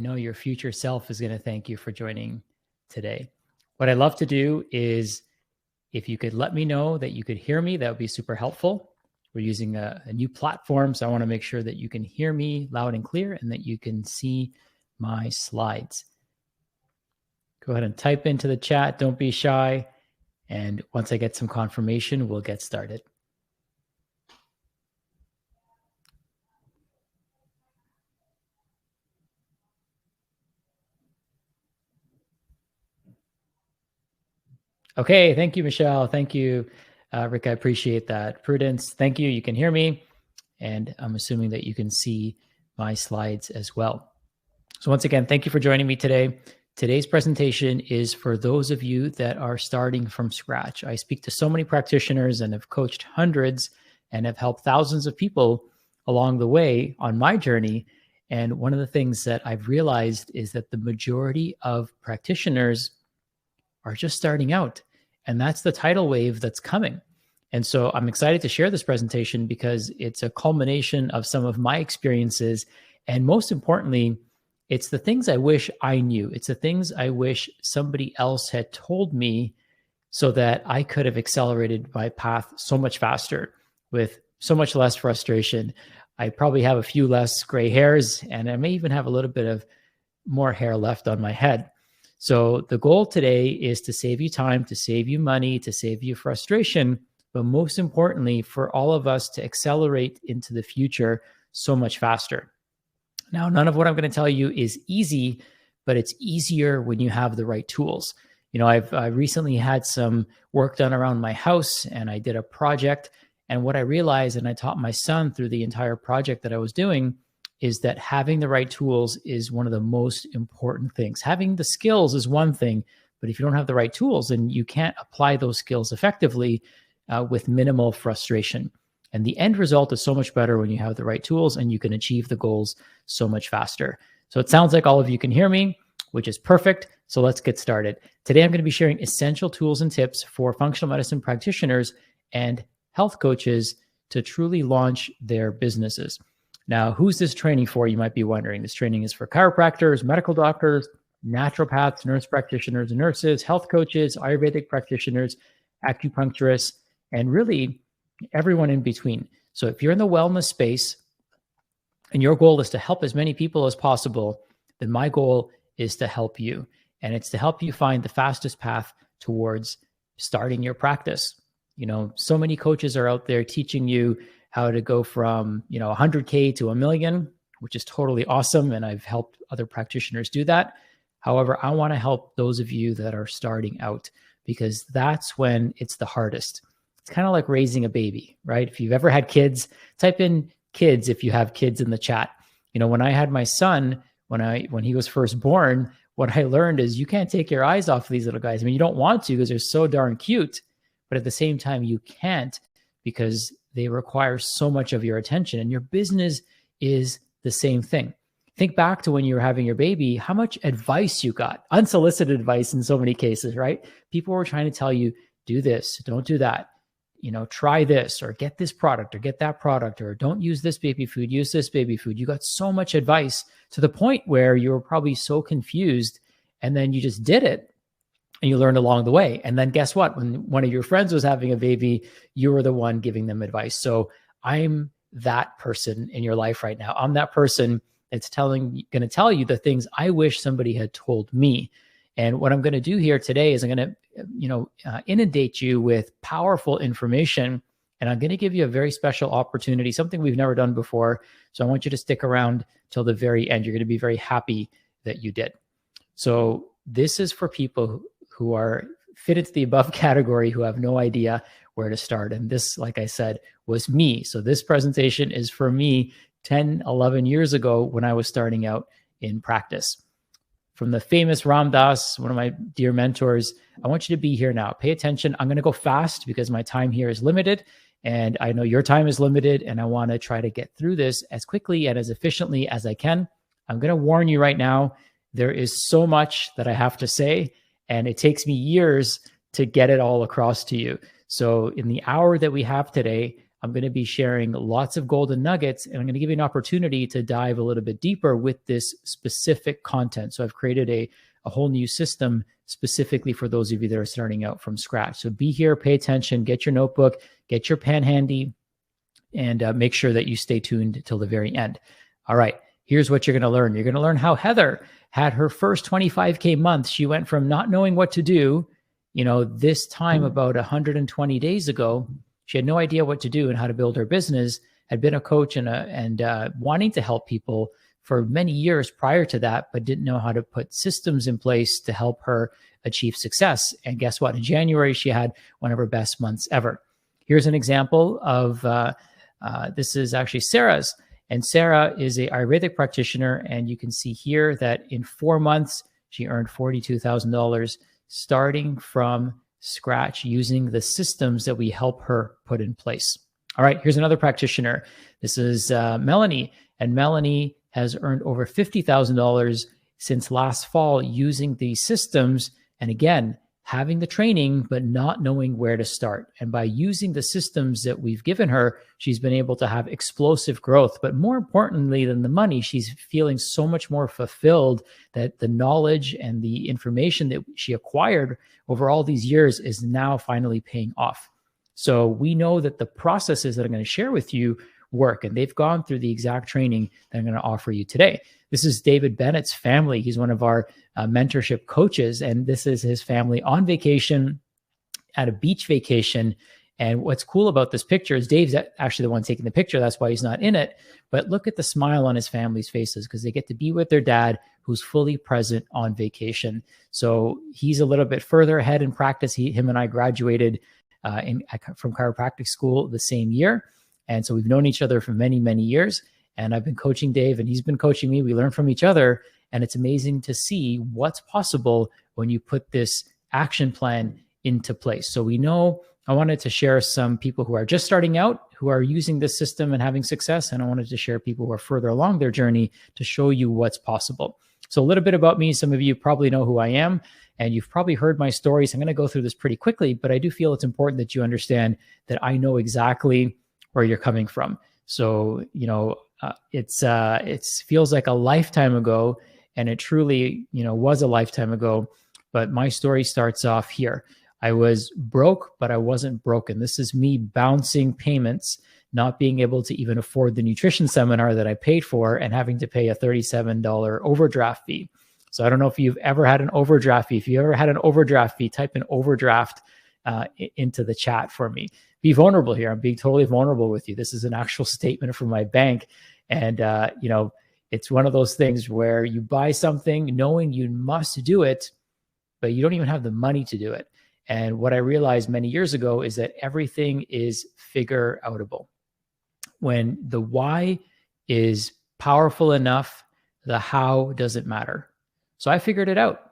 know your future self is going to thank you for joining today. What I'd love to do is, if you could let me know that you could hear me, that would be super helpful. We're using a new platform, so I want to make sure that you can hear me loud and clear and that you can see my slides. Go ahead and type into the chat. Don't be shy. And once I get some confirmation, we'll get started. Okay, thank you, Michelle. Thank you, Rick. I appreciate that. Prudence, thank you. You can hear me, and I'm assuming that you can see my slides as well. So once again, thank you for joining me today. Today's presentation is for those of you that are starting from scratch. I speak to so many practitioners and have coached hundreds and have helped thousands of people along the way on my journey. And one of the things that I've realized is that the majority of practitioners are just starting out. And that's the tidal wave that's coming. And so I'm excited to share this presentation because it's a culmination of some of my experiences. And most importantly, it's the things I wish I knew. It's the things I wish somebody else had told me so that I could have accelerated my path so much faster with so much less frustration. I probably have a few less gray hairs, and I may even have a little bit of more hair left on my head. So the goal today is to save you time, to save you money, to save you frustration, but most importantly, for all of us to accelerate into the future so much faster. Now, none of what I'm going to tell you is easy, but it's easier when you have the right tools. You know, I recently had some work done around my house, and I did a project. And what I realized, and I taught my son through the entire project that I was doing, is that having the right tools is one of the most important things. Having the skills is one thing, but if you don't have the right tools, then you can't apply those skills effectively with minimal frustration. And the end result is so much better when you have the right tools and you can achieve the goals so much faster. So it sounds like all of you can hear me, which is perfect. So let's get started. Today, I'm going to be sharing essential tools and tips for functional medicine practitioners and health coaches to truly launch their businesses. Now, who's this training for? You might be wondering. This training is for chiropractors, medical doctors, naturopaths, nurse practitioners, nurses, health coaches, Ayurvedic practitioners, acupuncturists, and really everyone in between. So if you're in the wellness space and your goal is to help as many people as possible, then my goal is to help you. And it's to help you find the fastest path towards starting your practice. You know, so many coaches are out there teaching you how to go from, 100K to 1 million, which is totally awesome. And I've helped other practitioners do that. However, I want to help those of you that are starting out because that's when it's the hardest. It's kind of like raising a baby, right? If you've ever had kids, type in kids if you have kids in the chat. You know, when I had my son, when he was first born, what I learned is you can't take your eyes off of these little guys. I mean, you don't want to because they're so darn cute, but at the same time, you can't because they require so much of your attention. And your business is the same thing. Think back to when you were having your baby, how much advice you got, unsolicited advice in so many cases, right? People were trying to tell you, do this, don't do that. Try this or get this product or get that product or don't use this baby food, use this baby food. You got so much advice to the point where you were probably so confused and then you just did it and you learned along the way. And then guess what? When one of your friends was having a baby, you were the one giving them advice. So I'm that person in your life right now. I'm that person that's going to tell you the things I wish somebody had told me. And what I'm going to do here today is I'm going to, inundate you with powerful information, and I'm going to give you a very special opportunity, something we've never done before. So I want you to stick around till the very end. You're going to be very happy that you did. So this is for people who are fit into the above category, who have no idea where to start. And this, like I said, was me. So this presentation is for me 10, 11 years ago when I was starting out in practice. From the famous Ram Dass, one of my dear mentors, I want you to be here now. Pay attention. I'm going to go fast because my time here is limited. And I know your time is limited. And I want to try to get through this as quickly and as efficiently as I can. I'm going to warn you right now, there is so much that I have to say. And it takes me years to get it all across to you. So in the hour that we have today, I'm going to be sharing lots of golden nuggets, and I'm going to give you an opportunity to dive a little bit deeper with this specific content. So I've created a whole new system specifically for those of you that are starting out from scratch. So be here, pay attention, get your notebook, get your pen handy, and make sure that you stay tuned till the very end. All right, here's what you're going to learn. You're going to learn how Heather had her first 25K month. She went from not knowing what to do, this time about 120 days ago. She had no idea what to do and how to build her business, had been a coach and wanting to help people for many years prior to that, but didn't know how to put systems in place to help her achieve success. And guess what? In January, she had one of her best months ever. Here's an example of, this is actually Sarah's. And Sarah is a Ayurvedic practitioner. And you can see here that in 4 months, she earned $42,000 starting from scratch using the systems that we help her put in place. All right, here's another practitioner. This is Melanie. And Melanie has earned over $50,000 since last fall using these systems. And again, having the training, but not knowing where to start. And by using the systems that we've given her, she's been able to have explosive growth. But more importantly than the money, she's feeling so much more fulfilled that the knowledge and the information that she acquired over all these years is now finally paying off. So we know that the processes that I'm going to share with you work, and they've gone through the exact training that I'm going to offer you today. This is David Bennett's family. He's one of our mentorship coaches, and this is his family on vacation at a beach vacation. And what's cool about this picture is Dave's actually the one taking the picture. That's why he's not in it. But look at the smile on his family's faces because they get to be with their dad who's fully present on vacation. So he's a little bit further ahead in practice. Him and I graduated from chiropractic school the same year. And so we've known each other for many, many years. And I've been coaching Dave and he's been coaching me. We learn from each other. And it's amazing to see what's possible when you put this action plan into place. So we know I wanted to share some people who are just starting out, who are using this system and having success. And I wanted to share people who are further along their journey to show you what's possible. So a little bit about me. Some of you probably know who I am and you've probably heard my stories. I'm going to go through this pretty quickly, but I do feel it's important that you understand that I know exactly where you're coming from. So, it feels like a lifetime ago, and it truly, was a lifetime ago. But my story starts off here. I was broke, but I wasn't broken. This is me bouncing payments, not being able to even afford the nutrition seminar that I paid for and having to pay a $37 overdraft fee. So I don't know if you've ever had an overdraft fee. If you ever had an overdraft fee, type in overdraft into the chat for me. Be vulnerable here. I'm being totally vulnerable with you. This is an actual statement from my bank. And, it's one of those things where you buy something knowing you must do it, but you don't even have the money to do it. And what I realized many years ago is that everything is figure outable. When the why is powerful enough, the how doesn't matter. So I figured it out.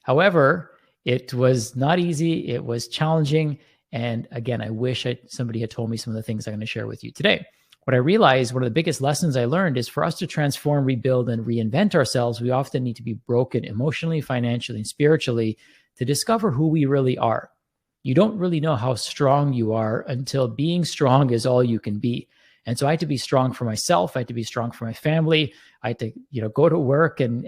However, it was not easy. It was challenging. And again, I wish somebody had told me some of the things I'm going to share with you today. What I realized, one of the biggest lessons I learned is for us to transform, rebuild, and reinvent ourselves, we often need to be broken emotionally, financially, and spiritually to discover who we really are. You don't really know how strong you are until being strong is all you can be. And so I had to be strong for myself. I had to be strong for my family. I had to, go to work and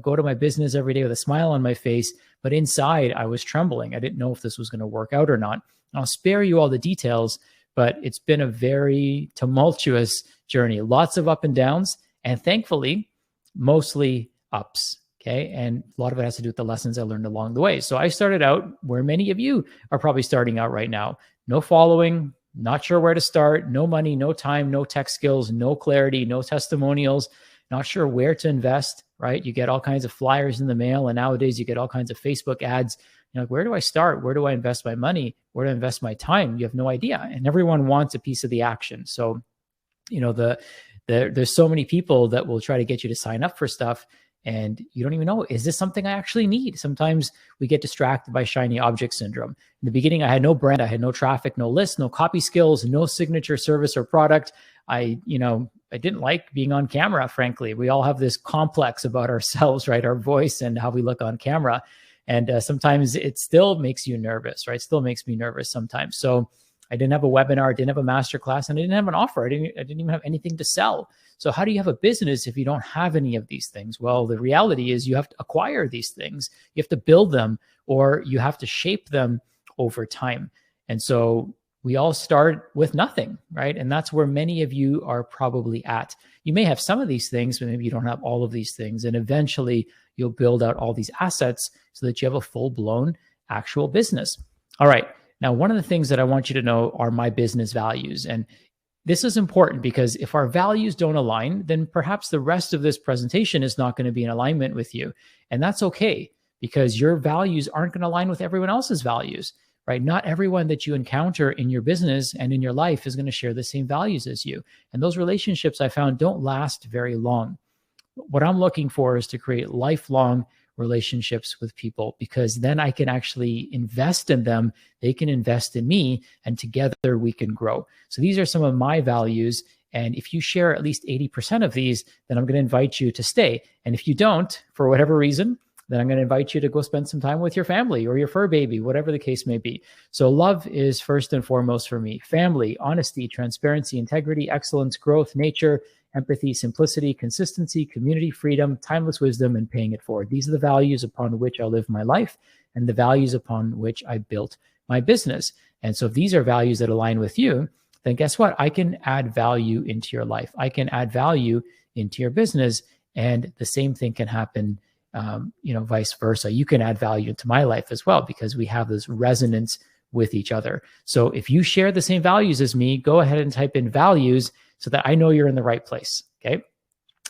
go to my business every day with a smile on my face. But inside I was trembling. I didn't know if this was going to work out or not. And I'll spare you all the details, but it's been a very tumultuous journey. Lots of up and downs, and thankfully, mostly ups. Okay. And a lot of it has to do with the lessons I learned along the way. So I started out where many of you are probably starting out right now. No following, not sure where to start, no money, no time, no tech skills, no clarity, no testimonials, not sure where to invest, right? You get all kinds of flyers in the mail, and nowadays you get all kinds of Facebook ads. You're like, where do I start? Where do I invest my money? Where do I invest my time? You have no idea. And everyone wants a piece of the action. So, there's so many people that will try to get you to sign up for stuff. And you don't even know, is this something I actually need? Sometimes we get distracted by shiny object syndrome. In the beginning, I had no brand, I had no traffic, no list, no copy skills, no signature service or product. I didn't like being on camera, frankly. We all have this complex about ourselves, right? Our voice and how we look on camera. And sometimes it still makes you nervous, right? Still makes me nervous sometimes. So I didn't have a webinar, I didn't have a masterclass, and I didn't have an offer. I didn't even have anything to sell. So how do you have a business if you don't have any of these things? Well, the reality is you have to acquire these things. You have to build them, or you have to shape them over time. And so we all start with nothing, right? And that's where many of you are probably at. You may have some of these things, but maybe you don't have all of these things. And eventually you'll build out all these assets so that you have a full-blown actual business. All right. Now, one of the things that I want you to know are my business values. And this is important because if our values don't align, then perhaps the rest of this presentation is not going to be in alignment with you. And that's okay, because your values aren't going to align with everyone else's values, right? Not everyone that you encounter in your business and in your life is going to share the same values as you. And those relationships, I found, don't last very long. What I'm looking for is to create lifelong relationships with people, because then I can actually invest in them. They can invest in me, and together we can grow. So these are some of my values. And if you share at least 80% of these, then I'm going to invite you to stay. And if you don't, for whatever reason, then I'm going to invite you to go spend some time with your family or your fur baby, whatever the case may be. So love is first and foremost for me. Family, honesty, transparency, integrity, excellence, growth, nature, empathy, simplicity, consistency, community, freedom, timeless wisdom, and paying it forward. These are the values upon which I live my life and the values upon which I built my business. And so if these are values that align with you, then guess what? I can add value into your life. I can add value into your business, and the same thing can happen, vice versa. You can add value into my life as well, because we have this resonance with each other. So if you share the same values as me, go ahead and type in values so that I know you're in the right place. Okay.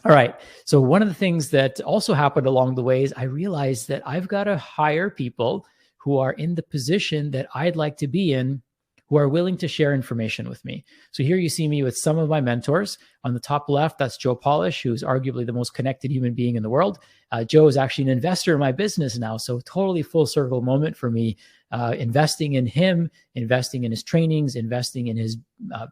All right. So one of the things that also happened along the way is I realized that I've got to hire people who are in the position that I'd like to be in, who are willing to share information with me. So here you see me with some of my mentors. On the top left, that's Joe Polish, who's arguably the most connected human being in the world. Joe is actually an investor in my business now. So totally full circle moment for me, investing in him, investing in his trainings, investing in his,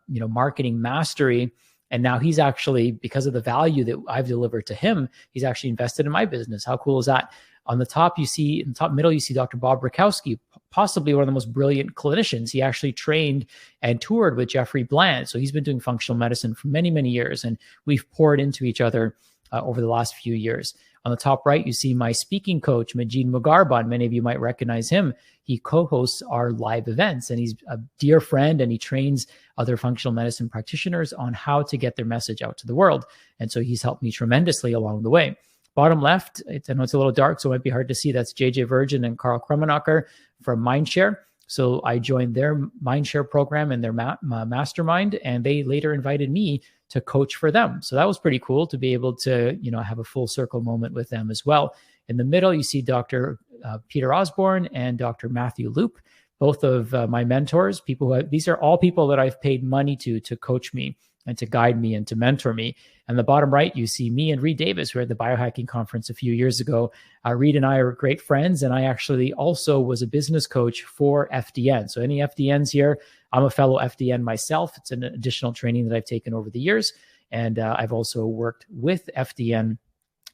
marketing mastery. And now he's actually, because of the value that I've delivered to him, he's actually invested in my business. How cool is that? On the top, in the top middle, you see Dr. Bob Rakowski, possibly one of the most brilliant clinicians. He actually trained and toured with Jeffrey Bland. So he's been doing functional medicine for many, many years, and we've poured into each other over the last few years. On the top right, you see my speaking coach, Majid Mugarban. Many of you might recognize him. He co-hosts our live events, and he's a dear friend, and he trains other functional medicine practitioners on how to get their message out to the world. And so he's helped me tremendously along the way. Bottom left, I know it's a little dark, so it might be hard to see. That's JJ Virgin and Carl Krummenacher from Mindshare. So I joined their Mindshare program and their mastermind, and they later invited me to coach for them. So that was pretty cool to be able to, have a full circle moment with them as well. In the middle, you see Dr. Peter Osborne and Dr. Matthew Loop, both of my mentors. These are all people that I've paid money to coach me and to guide me and to mentor me. And the bottom right, you see me and Reed Davis, who were at the biohacking conference a few years ago. Reed and I are great friends, and I actually also was a business coach for FDN. So any FDNs here, I'm a fellow FDN myself. It's an additional training that I've taken over the years. And I've also worked with FDN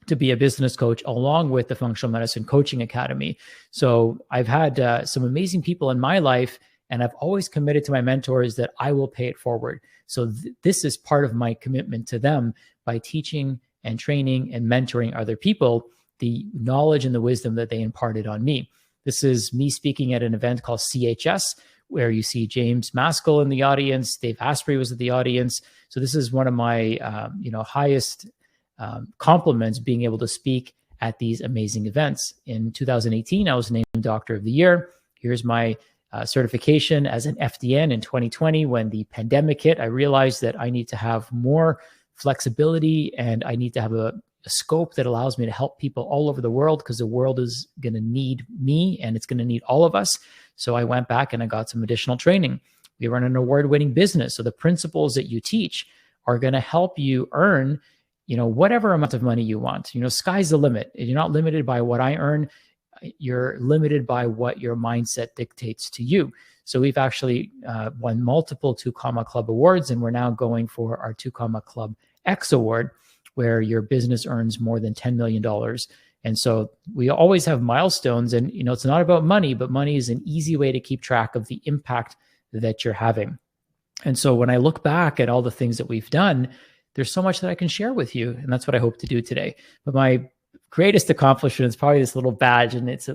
to be a business coach along with the Functional Medicine Coaching Academy. So I've had some amazing people in my life, and I've always committed to my mentors that I will pay it forward. So this is part of my commitment to them by teaching and training and mentoring other people, the knowledge and the wisdom that they imparted on me. This is me speaking at an event called CHS, where you see James Maskell in the audience. Dave Asprey was at the audience. So this is one of my highest compliments, being able to speak at these amazing events. In 2018, I was named Doctor of the Year. Here's my certification as an FDN in 2020. When the pandemic hit, I realized that I need to have more flexibility, and I need to have a scope that allows me to help people all over the world, because the world is going to need me and it's going to need all of us. So I went back and I got some additional training. We run an award-winning business. So the principles that you teach are going to help you earn, whatever amount of money you want. Sky's the limit. You're not limited by what I earn. You're limited by what your mindset dictates to you. So we've actually won multiple 2 Comma Club awards, and we're now going for our 2 Comma Club X award, where your business earns more than $10 million. And so we always have milestones, and it's not about money, but money is an easy way to keep track of the impact that you're having. And so when I look back at all the things that we've done, there's so much that I can share with you. And that's what I hope to do today. But my greatest accomplishment is probably this little badge, and it's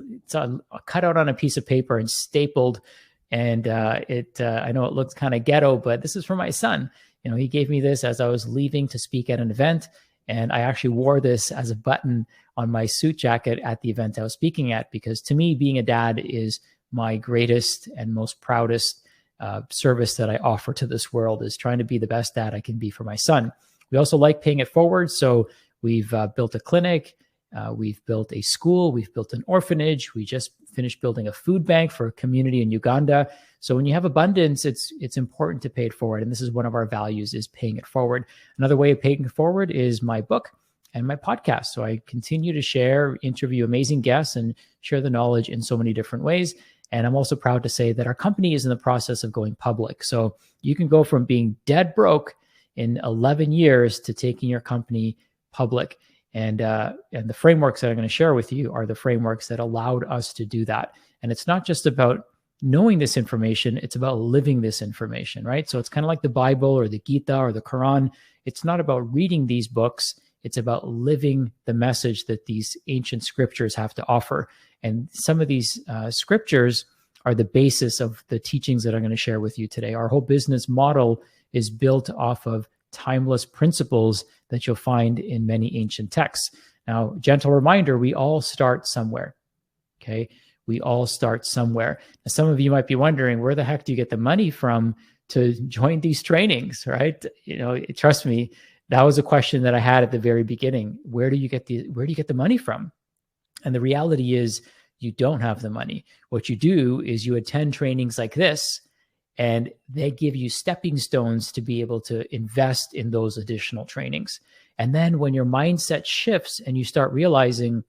cut out on a piece of paper and stapled. And I know it looks kind of ghetto, but this is for my son. He gave me this as I was leaving to speak at an event. And I actually wore this as a button on my suit jacket at the event I was speaking at, because to me, being a dad is my greatest and most proudest service that I offer to this world, is trying to be the best dad I can be for my son. We also like paying it forward. So we've built a clinic. We've built a school. We've built an orphanage. We just finished building a food bank for a community in Uganda. So when you have abundance, it's important to pay it forward. And this is one of our values, is paying it forward. Another way of paying it forward is my book and my podcast. So I continue to share, interview amazing guests, and share the knowledge in so many different ways. And I'm also proud to say that our company is in the process of going public. So you can go from being dead broke in 11 years to taking your company public. And the frameworks that I'm going to share with you are the frameworks that allowed us to do that. And it's not just about knowing this information, it's about living this information, right? So it's kind of like the Bible or the Gita or the Quran. It's not about reading these books. It's about living the message that these ancient scriptures have to offer. And some of these scriptures are the basis of the teachings that I'm going to share with you today. Our whole business model is built off of timeless principles that you'll find in many ancient texts. Now, gentle reminder, we all start somewhere, okay? We all start somewhere. Now, some of you might be wondering, where the heck do you get the money from to join these trainings, right? Trust me, that was a question that I had at the very beginning. Where do you get the money from? And the reality is, you don't have the money. What you do is you attend trainings like this, and they give you stepping stones to be able to invest in those additional trainings. And then when your mindset shifts and you start realizing,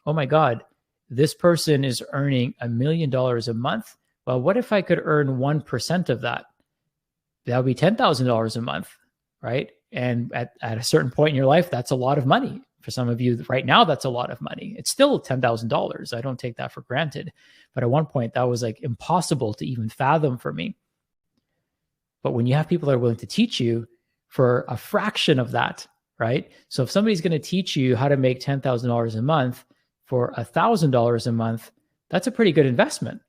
oh my God, this person is earning $1 million a month. Well, what if I could earn 1% of that? That would be $10,000 a month, right? And at a certain point in your life, that's a lot of money. For some of you right now, that's a lot of money. It's still $10,000. I don't take that for granted. But at one point, that was like impossible to even fathom for me. But when you have people that are willing to teach you for a fraction of that, right? So if somebody's going to teach you how to make $10,000 a month for $1,000 a month, that's a pretty good investment,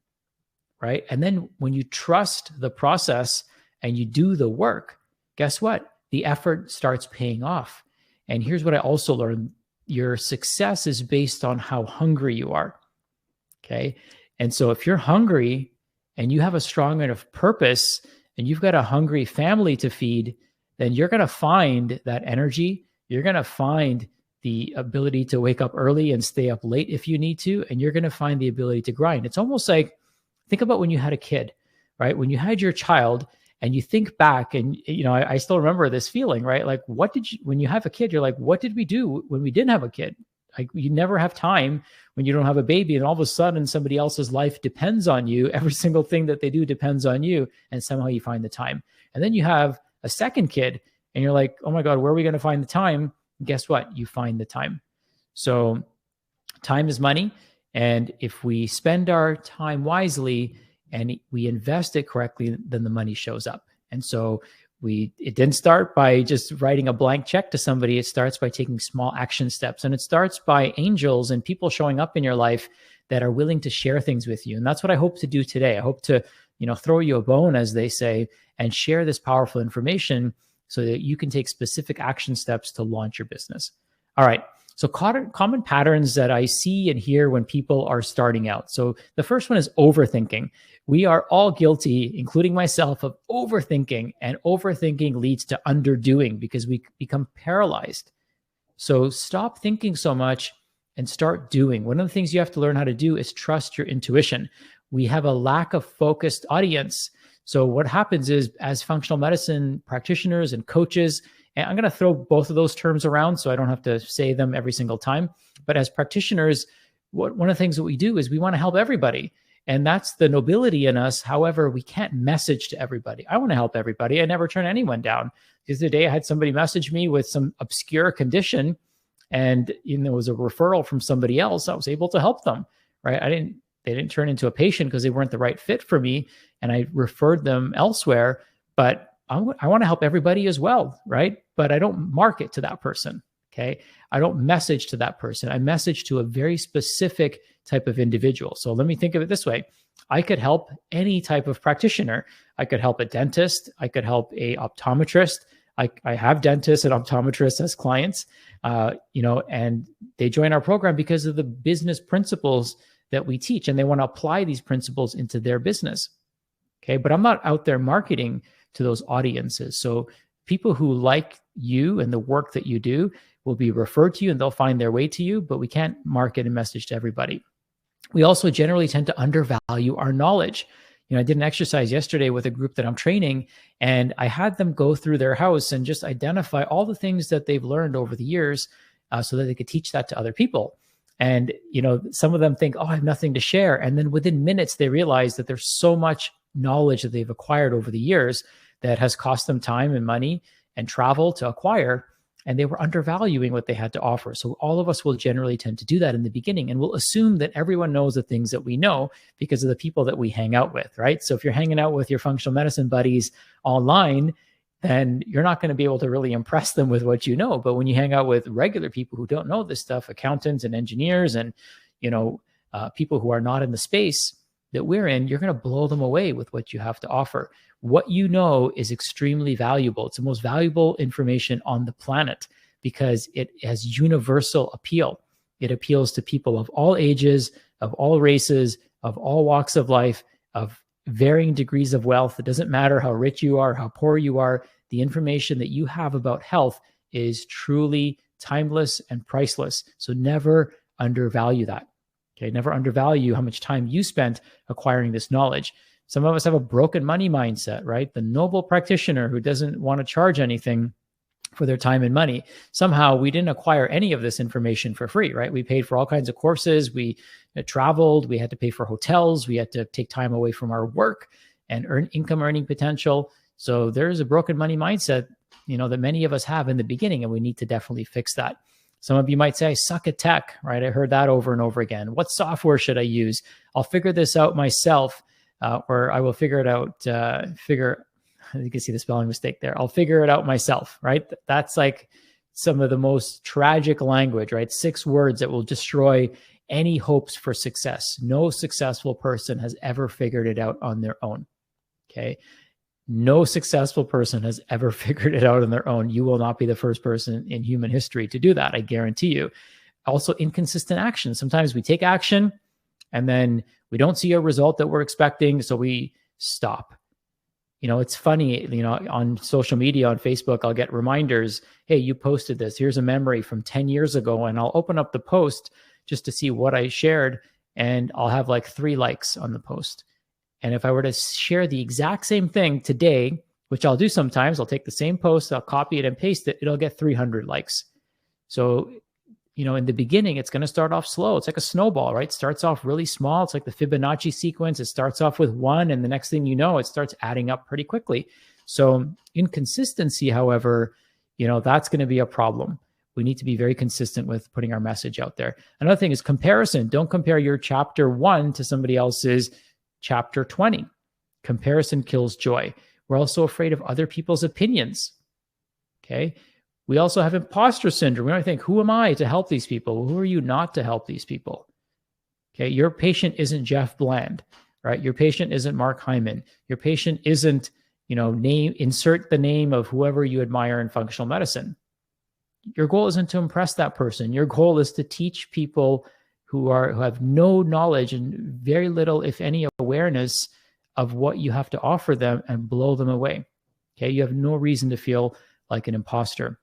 right? And then when you trust the process and you do the work, guess what? The effort starts paying off. And here's what I also learned. Your success is based on how hungry you are, okay? And so if you're hungry and you have a strong enough purpose and you've got a hungry family to feed, then you're going to find that energy. You're going to find the ability to wake up early and stay up late if you need to, and you're going to find the ability to grind. It's almost like, think about when you had a kid, right? When you had your child, and you think back, and I still remember this feeling, right? Like, when you have a kid, you're like, what did we do when we didn't have a kid? Like, you never have time when you don't have a baby, and all of a sudden somebody else's life depends on you. Every single thing that they do depends on you, and somehow you find the time. And then you have a second kid, and you're like, oh my God, where are we going to find the time? And guess what? You find the time. So time is money. And if we spend our time wisely and we invest it correctly, then the money shows up. And so it didn't start by just writing a blank check to somebody. It starts by taking small action steps. And it starts by angels and people showing up in your life that are willing to share things with you. And that's what I hope to do today. I hope to, throw you a bone, as they say, and share this powerful information so that you can take specific action steps to launch your business. All right. So common patterns that I see and hear when people are starting out. So the first one is overthinking. We are all guilty, including myself, of overthinking, and overthinking leads to underdoing because we become paralyzed. So stop thinking so much and start doing. One of the things you have to learn how to do is trust your intuition. We have a lack of focused audience. So what happens is, as functional medicine practitioners and coaches, and I'm going to throw both of those terms around so I don't have to say them every single time. But as practitioners, one of the things that we do is we want to help everybody. And that's the nobility in us. However, we can't message to everybody. I want to help everybody. I never turn anyone down. Because the day I had somebody message me with some obscure condition, and it was a referral from somebody else, I was able to help them, right? I didn't They didn't turn into a patient because they weren't the right fit for me, and I referred them elsewhere. But I want to help everybody as well, right? But I don't market to that person, okay? I don't message to that person. I message to a very specific type of individual. So let me think of it this way. I could help any type of practitioner. I could help a dentist. I could help a optometrist. I have dentists and optometrists as clients, and they join our program because of the business principles that we teach, and they want to apply these principles into their business. Okay, but I'm not out there marketing to those audiences. So people who like you and the work that you do will be referred to you, and they'll find their way to you, but we can't market and message to everybody. We also generally tend to undervalue our knowledge. I did an exercise yesterday with a group that I'm training, and I had them go through their house and just identify all the things that they've learned over the years so that they could teach that to other people. And, some of them think, oh, I have nothing to share. And then within minutes, they realize that there's so much knowledge that they've acquired over the years that has cost them time and money and travel to acquire. And they were undervaluing what they had to offer. So all of us will generally tend to do that in the beginning, and we'll assume that everyone knows the things that we know because of the people that we hang out with, right? So if you're hanging out with your functional medicine buddies online, then you're not going to be able to really impress them with what you know. But when you hang out with regular people who don't know this stuff, accountants and engineers and, people who are not in the space that we're in, you're going to blow them away with what you have to offer. What you know is extremely valuable. It's the most valuable information on the planet because it has universal appeal. It appeals to people of all ages, of all races, of all walks of life, of varying degrees of wealth. It doesn't matter how rich you are, how poor you are. The information that you have about health is truly timeless and priceless. So never undervalue that. Okay, never undervalue how much time you spent acquiring this knowledge. Some of us have a broken money mindset, right? The noble practitioner who doesn't want to charge anything for their time and money. Somehow we didn't acquire any of this information for free, right? We paid for all kinds of courses. We traveled. We had to pay for hotels. We had to take time away from our work and earn income earning potential. So there's a broken money mindset, that many of us have in the beginning, and we need to definitely fix that. Some of you might say, I suck at tech, right? I heard that over and over again. What software should I use? I'll figure this out myself, or I will figure it out, you can see the spelling mistake there. I'll figure it out myself, right? That's like some of the most tragic language, right? 6 words that will destroy any hopes for success. No successful person has ever figured it out on their own, okay? No successful person has ever figured it out on their own. You will not be the first person in human history to do that, I guarantee you. Also, inconsistent action. Sometimes we take action and then we don't see a result that we're expecting, so we stop. It's funny, on social media, on Facebook, I'll get reminders, hey, you posted this. Here's a memory from 10 years ago. And I'll open up the post just to see what I shared, and I'll have like 3 likes on the post. And if I were to share the exact same thing today, which I'll do sometimes, I'll take the same post, I'll copy it and paste it, it'll get 300 likes. So, in the beginning, it's going to start off slow. It's like a snowball, right? It starts off really small. It's like the Fibonacci sequence. It starts off with 1, and the next thing you know, it starts adding up pretty quickly. So inconsistency, however, that's going to be a problem. We need to be very consistent with putting our message out there. Another thing is comparison. Don't compare your chapter 1 to somebody else's chapter 20. Comparison kills joy. We're also afraid of other people's opinions. Okay. We also have imposter syndrome. We might think, who am I to help these people? Well, who are you not to help these people? Okay. Your patient isn't Jeff Bland, right? Your patient isn't Mark Hyman. Your patient isn't, insert the name of whoever you admire in functional medicine. Your goal isn't to impress that person. Your goal is to teach people who have no knowledge and very little, if any, awareness of what you have to offer them and blow them away. Okay, you have no reason to feel like an imposter.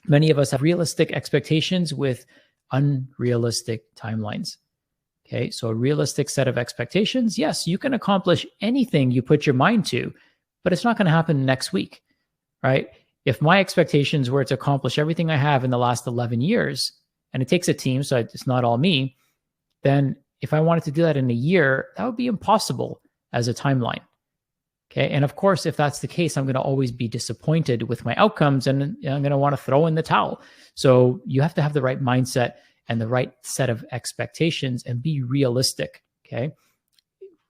Many of us have realistic expectations with unrealistic timelines. Okay, so a realistic set of expectations. Yes, you can accomplish anything you put your mind to, but it's not going to happen next week, right? If my expectations were to accomplish everything I have in the last 11 years, and it takes a team, so it's not all me, then if I wanted to do that in a year, that would be impossible as a timeline. Okay. And of course, if that's the case, I'm going to always be disappointed with my outcomes, and I'm going to want to throw in the towel. So you have to have the right mindset and the right set of expectations and be realistic. Okay.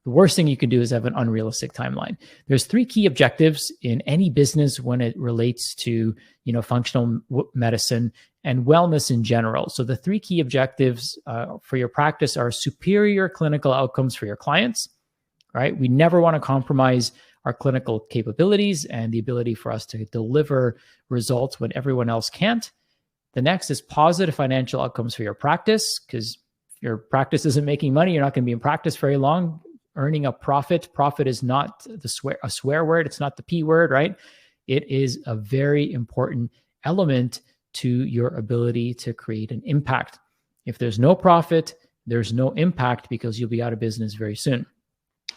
The worst thing you can do is have an unrealistic timeline. There's three key objectives in any business when it relates to, functional medicine and wellness in general. So the three key objectives for your practice are superior clinical outcomes for your clients, right? We never want to compromise our clinical capabilities and the ability for us to deliver results when everyone else can't. The next is positive financial outcomes for your practice, because if your practice isn't making money, you're not going to be in practice very long. Earning a profit. Profit is not a swear word. It's not the P word, right? It is a very important element to your ability to create an impact. If there's no profit, there's no impact, because you'll be out of business very soon.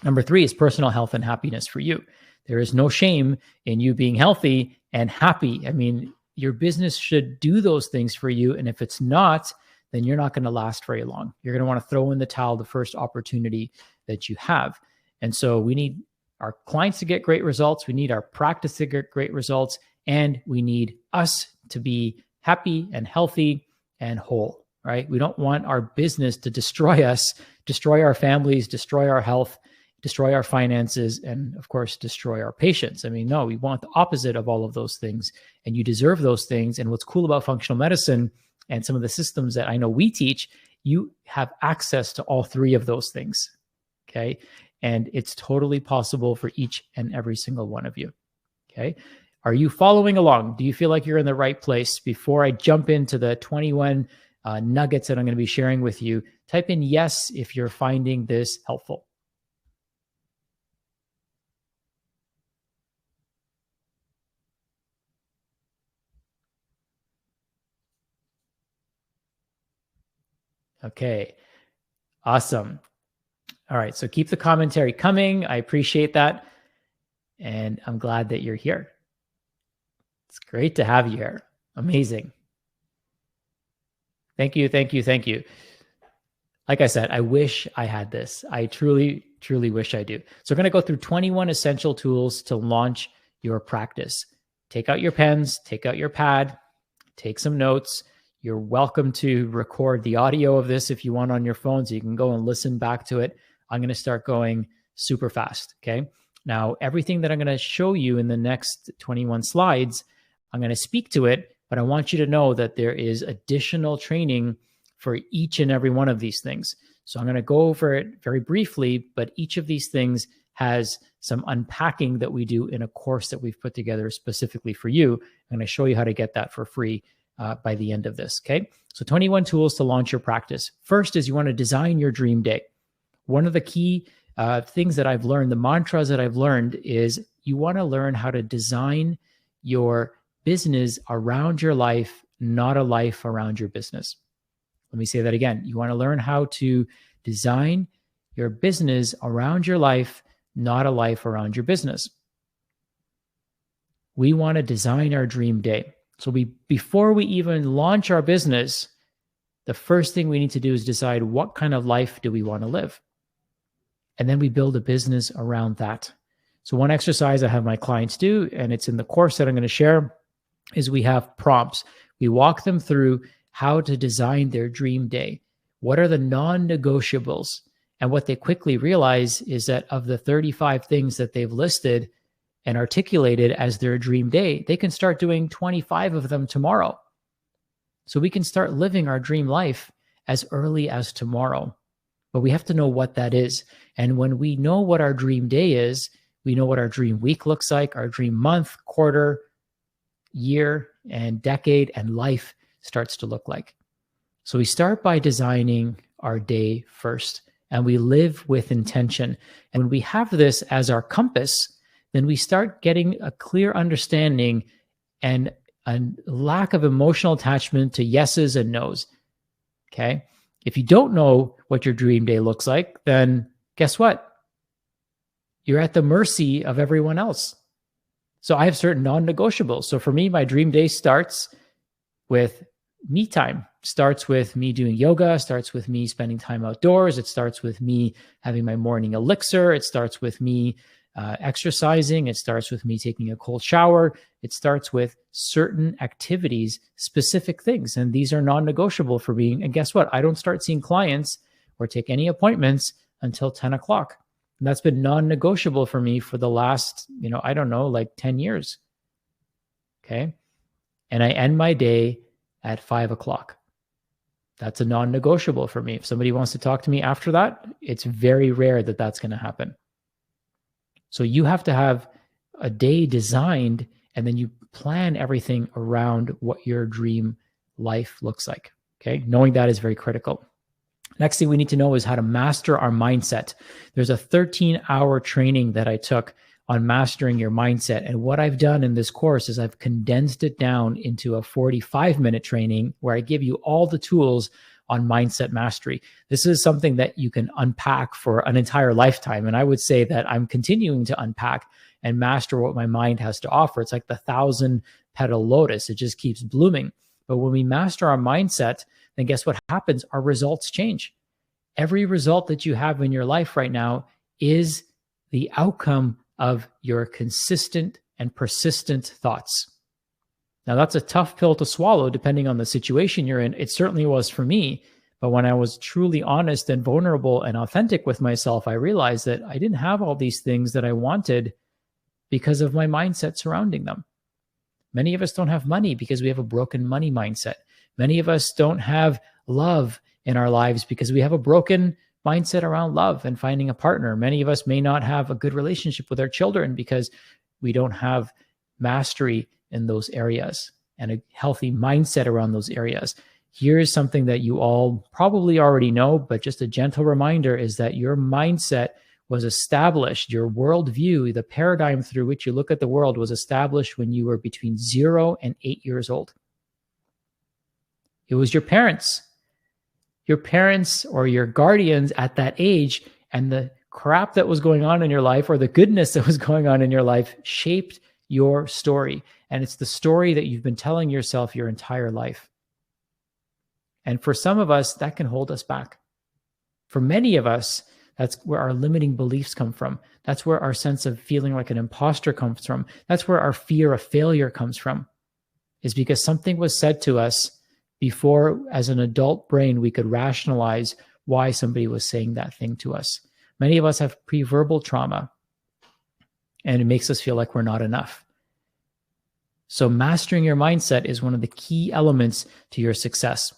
Number three is personal health and happiness for you. There is no shame in you being healthy and happy. I mean, your business should do those things for you. And if it's not, then you're not going to last very long. You're going to want to throw in the towel the first opportunity that you have. And so we need our clients to get great results. We need our practice to get great results. And we need us to be happy and healthy and whole, right? We don't want our business to destroy us, destroy our families, destroy our health, destroy our finances, and of course, destroy our patients. I mean, no, we want the opposite of all of those things. And you deserve those things. And what's cool about functional medicine and some of the systems that I know we teach, you have access to all three of those things, okay? And it's totally possible for each and every single one of you, okay? Are you following along? Do you feel like you're in the right place? Before I jump into the 21 nuggets that I'm going to be sharing with you, type in yes if you're finding this helpful. Okay, awesome. All right, so keep the commentary coming. I appreciate that. And I'm glad that you're here. It's great to have you here. Amazing. Thank you, thank you, thank you. Like I said, I wish I had this. I truly, truly wish I do. So we're going to go through 21 essential tools to launch your practice. Take out your pens, take out your pad, take some notes. You're welcome to record the audio of this if you want on your phone, so you can go and listen back to it. I'm going to start going super fast, okay? Now, everything that I'm going to show you in the next 21 slides, I'm going to speak to it, but I want you to know that there is additional training for each and every one of these things. So I'm going to go over it very briefly, but each of these things has some unpacking that we do in a course that we've put together specifically for you. I'm going to show you how to get that for free by the end of this, okay? So 21 tools to launch your practice. First is you want to design your dream day. One of the key things that I've learned, the mantras that I've learned, is you want to learn how to design your business around your life, not a life around your business. Let me say that again. You want to learn how to design your business around your life, not a life around your business. We want to design our dream day. So before we even launch our business, the first thing we need to do is decide what kind of life do we want to live. And then we build a business around that. So one exercise I have my clients do, and it's in the course that I'm going to share, is we have prompts. We walk them through how to design their dream day. What are the non-negotiables? And what they quickly realize is that of the 35 things that they've listed and articulated as their dream day, they can start doing 25 of them tomorrow. So we can start living our dream life as early as tomorrow. But we have to know what that is. And when we know what our dream day is, we know what our dream week looks like, our dream month, quarter, year, and decade, and life starts to look like. So we start by designing our day first, and we live with intention. And when we have this as our compass, then we start getting a clear understanding and a lack of emotional attachment to yeses and nos, okay? If you don't know what your dream day looks like, then guess what? You're at the mercy of everyone else. So I have certain non-negotiables. So for me, my dream day starts with me time, starts with me doing yoga, starts with me spending time outdoors. It starts with me having my morning elixir. It starts with me exercising. It starts with me taking a cold shower. It starts with certain activities, specific things. And these are non-negotiable for me. And guess what? I don't start seeing clients or take any appointments until 10 o'clock. And that's been non-negotiable for me for the last, I don't know, like 10 years. Okay. And I end my day at 5 o'clock. That's a non-negotiable for me. If somebody wants to talk to me after that, it's very rare that that's going to happen. So you have to have a day designed, and then you plan everything around what your dream life looks like. Okay. Knowing that is very critical. Next thing we need to know is how to master our mindset. There's a 13-hour training that I took on mastering your mindset. And what I've done in this course is I've condensed it down into a 45-minute training where I give you all the tools on mindset mastery. This is something that you can unpack for an entire lifetime. And I would say that I'm continuing to unpack and master what my mind has to offer. It's like the 1,000-petal lotus. It just keeps blooming. But when we master our mindset, then guess what happens? Our results change. Every result that you have in your life right now is the outcome of your consistent and persistent thoughts. Now, that's a tough pill to swallow depending on the situation you're in. It certainly was for me. But when I was truly honest and vulnerable and authentic with myself, I realized that I didn't have all these things that I wanted because of my mindset surrounding them. Many of us don't have money because we have a broken money mindset. Many of us don't have love in our lives because we have a broken mindset around love and finding a partner. Many of us may not have a good relationship with our children because we don't have mastery in those areas and a healthy mindset around those areas. Here's something that you all probably already know, but just a gentle reminder is that your mindset was established, your worldview, the paradigm through which you look at the world was established when you were between 0 and 8 years old. It was your parents or your guardians at that age, and the crap that was going on in your life or the goodness that was going on in your life shaped your story. And it's the story that you've been telling yourself your entire life. And for some of us, that can hold us back. For many of us, that's where our limiting beliefs come from. That's where our sense of feeling like an imposter comes from. That's where our fear of failure comes from, is because something was said to us before, as an adult brain, we could rationalize why somebody was saying that thing to us. Many of us have pre-verbal trauma, and it makes us feel like we're not enough. So mastering your mindset is one of the key elements to your success.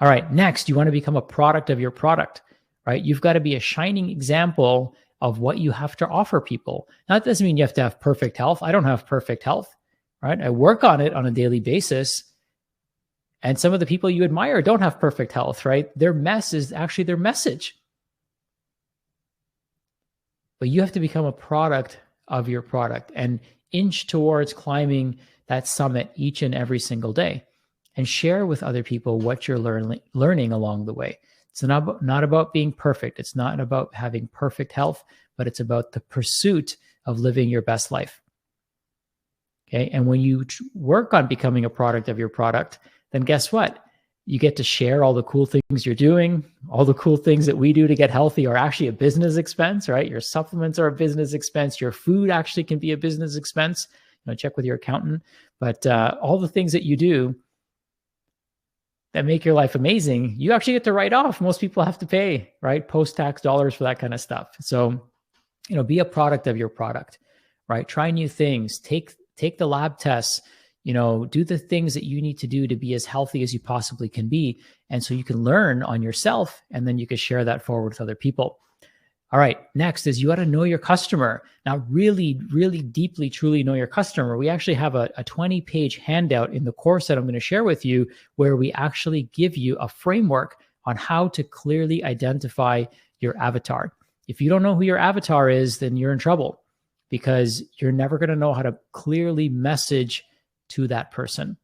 All right, next, you want to become a product of your product, right? You've got to be a shining example of what you have to offer people. Now, that doesn't mean you have to have perfect health. I don't have perfect health, right? I work on it on a daily basis. And some of the people you admire don't have perfect health, right? Their mess is actually their message. But you have to become a product of your product and inch towards climbing that summit each and every single day, and share with other people what you're learning along the way. It's not about being perfect. It's not about having perfect health, but it's about the pursuit of living your best life. Okay. And when you work on becoming a product of your product, then guess what? You get to share all the cool things you're doing. All the cool things that we do to get healthy are actually a business expense, right? Your supplements are a business expense. Your food actually can be a business expense. Check with your accountant. But all the things that you do that make your life amazing, you actually get to write off. Most people have to pay, right? Post-tax dollars for that kind of stuff. So, be a product of your product, right? Try new things. Take the lab tests. Do the things that you need to do to be as healthy as you possibly can be. And so you can learn on yourself, and then you can share that forward with other people. All right. Next is you got to know your customer. Now, really, really deeply, truly know your customer. We actually have a 20-page handout in the course that I'm going to share with you, where we actually give you a framework on how to clearly identify your avatar. If you don't know who your avatar is, then you're in trouble, because you're never going to know how to clearly message to that person.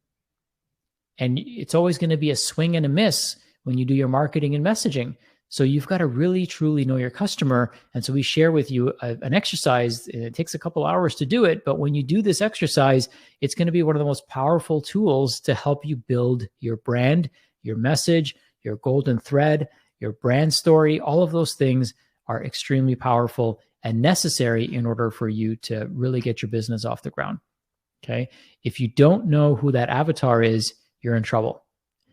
And it's always going to be a swing and a miss when you do your marketing and messaging. So you've got to really, truly know your customer. And so we share with you an exercise. It takes a couple hours to do it, but when you do this exercise, it's going to be one of the most powerful tools to help you build your brand, your message, your golden thread, your brand story. All of those things are extremely powerful and necessary in order for you to really get your business off the ground. Okay. If you don't know who that avatar is, you're in trouble.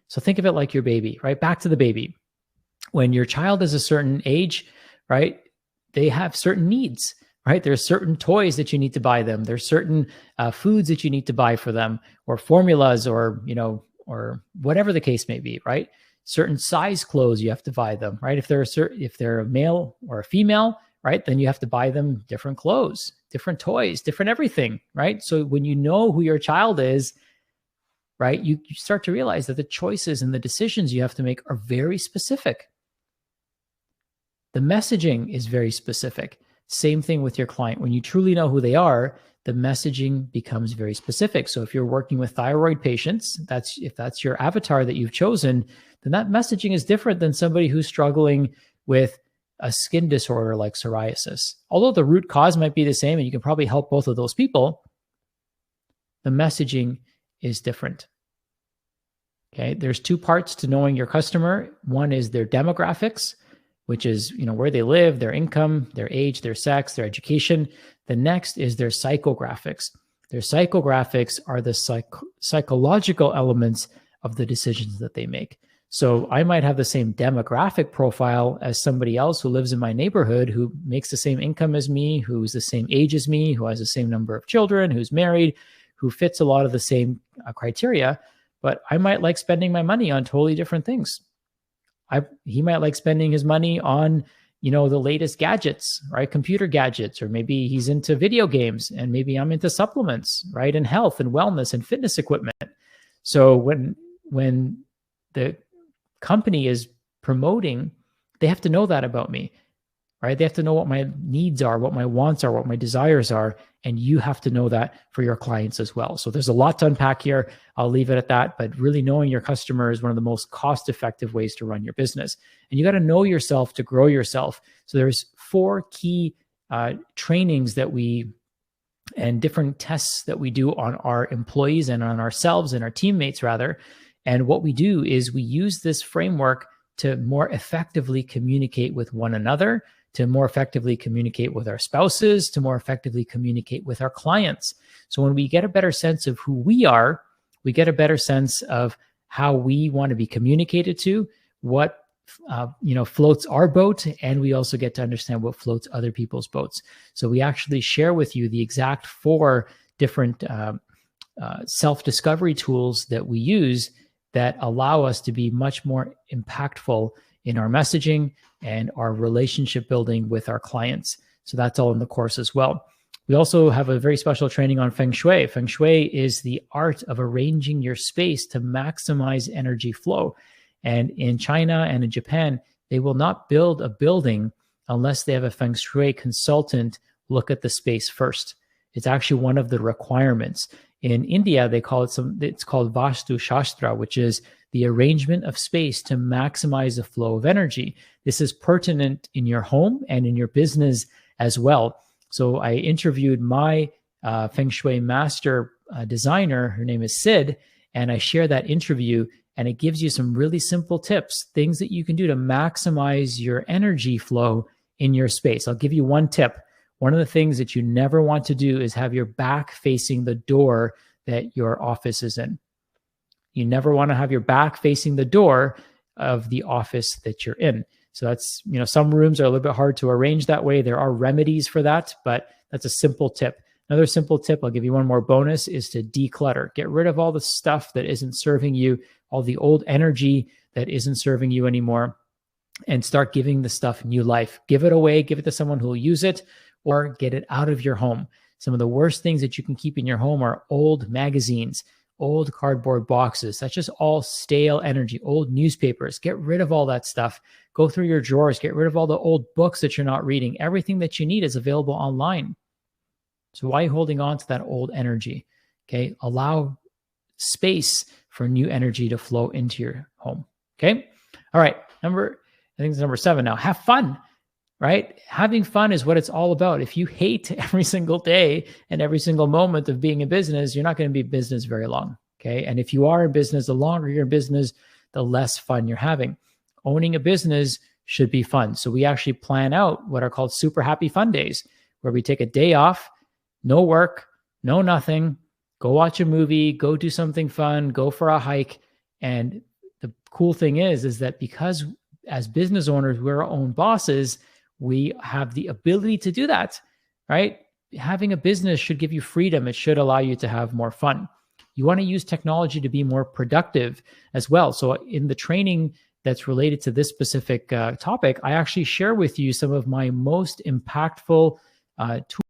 So think of it like your baby, right? Back to the baby. When your child is a certain age, right? They have certain needs, right? There's certain toys that you need to buy them. There's certain foods that you need to buy for them, or formulas, or, or whatever the case may be, right? Certain size clothes you have to buy them, right? If they're a male or a female, right, then you have to buy them different clothes, different toys, different everything, right? So when you know who your child is, right, you start to realize that the choices and the decisions you have to make are very specific. The messaging is very specific. Same thing with your client. When you truly know who they are, the messaging becomes very specific. So if you're working with thyroid patients, if that's your avatar that you've chosen, then that messaging is different than somebody who's struggling with a skin disorder like psoriasis. Although the root cause might be the same and you can probably help both of those people, the messaging is different. Okay, there's two parts to knowing your customer. One is their demographics, which is, where they live, their income, their age, their sex, their education. The next is their psychographics. Their psychographics are the psychological elements of the decisions that they make. So I might have the same demographic profile as somebody else who lives in my neighborhood, who makes the same income as me, who's the same age as me, who has the same number of children, who's married, who fits a lot of the same criteria. But I might like spending my money on totally different things. He might like spending his money on, the latest gadgets, right? Computer gadgets, or maybe he's into video games, and maybe I'm into supplements, right? And health and wellness and fitness equipment. So when the company is promoting, they have to know that about me, right? They have to know what my needs are, what my wants are, what my desires are. And you have to know that for your clients as well. So there's a lot to unpack here. I'll leave it at that. But really knowing your customer is one of the most cost-effective ways to run your business. And you got to know yourself to grow yourself. So there's 4 key trainings and different tests that we do on our employees and on ourselves and our teammates rather. And what we do is we use this framework to more effectively communicate with one another, to more effectively communicate with our spouses, to more effectively communicate with our clients. So when we get a better sense of who we are, we get a better sense of how we want to be communicated to, what floats our boat, and we also get to understand what floats other people's boats. So we actually share with you the exact 4 different self-discovery tools that we use that allow us to be much more impactful in our messaging and our relationship building with our clients. So that's all in the course as well. We also have a very special training on Feng Shui. Feng Shui is the art of arranging your space to maximize energy flow. And in China and in Japan, they will not build a building unless they have a Feng Shui consultant look at the space first. It's actually one of the requirements. In India, they call it's called Vastu Shastra, which is the arrangement of space to maximize the flow of energy. This is pertinent in your home and in your business as well. So I interviewed my Feng Shui master designer. Her name is Sid, and I share that interview, and it gives you some really simple tips, things that you can do to maximize your energy flow in your space. I'll give you one tip. One of the things that you never want to do is have your back facing the door that your office is in. You never want to have your back facing the door of the office that you're in. So that's, some rooms are a little bit hard to arrange that way. There are remedies for that, but that's a simple tip. Another simple tip, I'll give you one more bonus, is to declutter. Get rid of all the stuff that isn't serving you, all the old energy that isn't serving you anymore, and start giving the stuff new life. Give it away, give it to someone who will use it, or get it out of your home. Some of the worst things that you can keep in your home are old magazines, old cardboard boxes. That's just all stale energy, old newspapers. Get rid of all that stuff. Go through your drawers, get rid of all the old books that you're not reading. Everything that you need is available online. So why are you holding on to that old energy? Okay, allow space for new energy to flow into your home. Okay, all right, I think it's number 7 now. Have fun. Right? Having fun is what it's all about. If you hate every single day and every single moment of being in business, you're not going to be in business very long. Okay. And if you are in business, the longer you're in business, the less fun you're having. Owning a business should be fun. So we actually plan out what are called super happy fun days, where we take a day off, no work, no nothing, go watch a movie, go do something fun, go for a hike. And the cool thing is that because as business owners, we're our own bosses, we have the ability to do that, right? Having a business should give you freedom. It should allow you to have more fun. You want to use technology to be more productive as well. So in the training that's related to this specific topic, I actually share with you some of my most impactful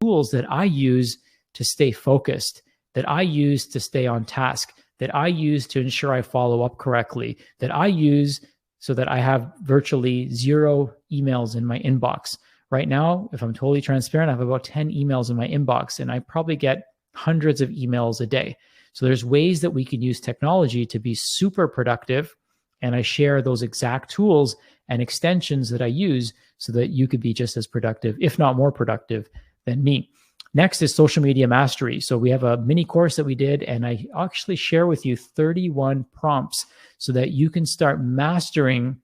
tools that I use to stay focused, that I use to stay on task, that I use to ensure I follow up correctly, that I use so that I have virtually 0 emails in my inbox. Right now, if I'm totally transparent, I have about 10 emails in my inbox, and I probably get hundreds of emails a day. So there's ways that we can use technology to be super productive. And I share those exact tools and extensions that I use so that you could be just as productive, if not more productive than me. Next is social media mastery. So we have a mini course that we did, and I actually share with you 31 prompts so that you can start mastering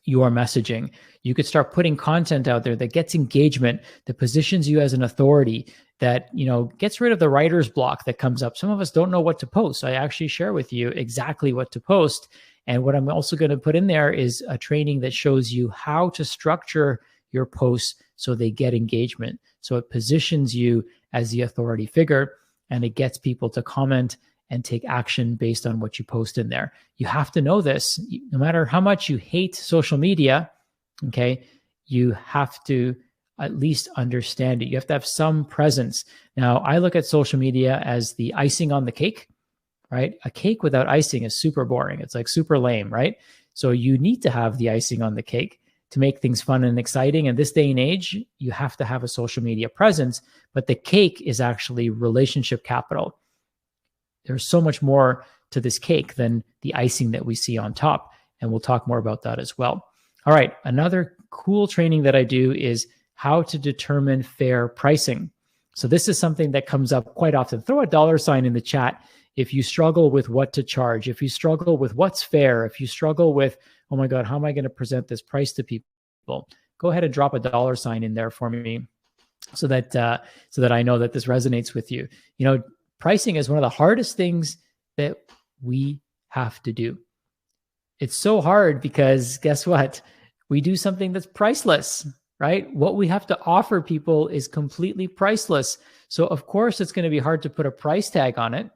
your messaging. You could start putting content out there that gets engagement, that positions you as an authority, that, gets rid of the writer's block that comes up. Some of us don't know what to post. So I actually share with you exactly what to post. And what I'm also going to put in there is a training that shows you how to structure your posts so they get engagement. So it positions you as the authority figure, and it gets people to comment and take action based on what you post in there. You have to know this. No matter how much you hate social media, okay, you have to at least understand it. You have to have some presence. Now, I look at social media as the icing on the cake, right? A cake without icing is super boring. It's like super lame, right? So you need to have the icing on the cake to make things fun and exciting. In this day and age, you have to have a social media presence, but the cake is actually relationship capital. There's so much more to this cake than the icing that we see on top. And we'll talk more about that as well. All right. Another cool training that I do is how to determine fair pricing. So this is something that comes up quite often. Throw a $ in the chat if you struggle with what to charge, if you struggle with what's fair, if you struggle with, oh my God, how am I going to present this price to people? Go ahead and drop a $ in there for me so that I know that this resonates with you. Pricing is one of the hardest things that we have to do. It's so hard because guess what? We do something that's priceless, right? What we have to offer people is completely priceless. So of course, it's going to be hard to put a price tag on it.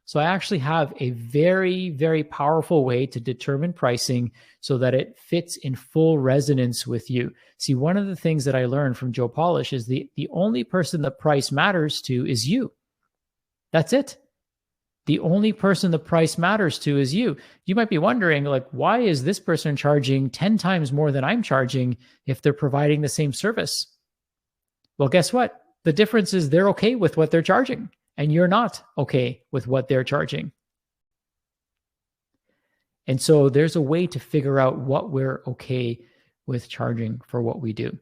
So I actually have a very, very powerful way to determine pricing so that it fits in full resonance with you. See, one of the things that I learned from Joe Polish is the only person the price matters to is you. That's it. The only person the price matters to is you. You might be wondering, why is this person charging 10 times more than I'm charging if they're providing the same service? Well, guess what? The difference is they're okay with what they're charging, and you're not okay with what they're charging. And so there's a way to figure out what we're okay with charging for what we do.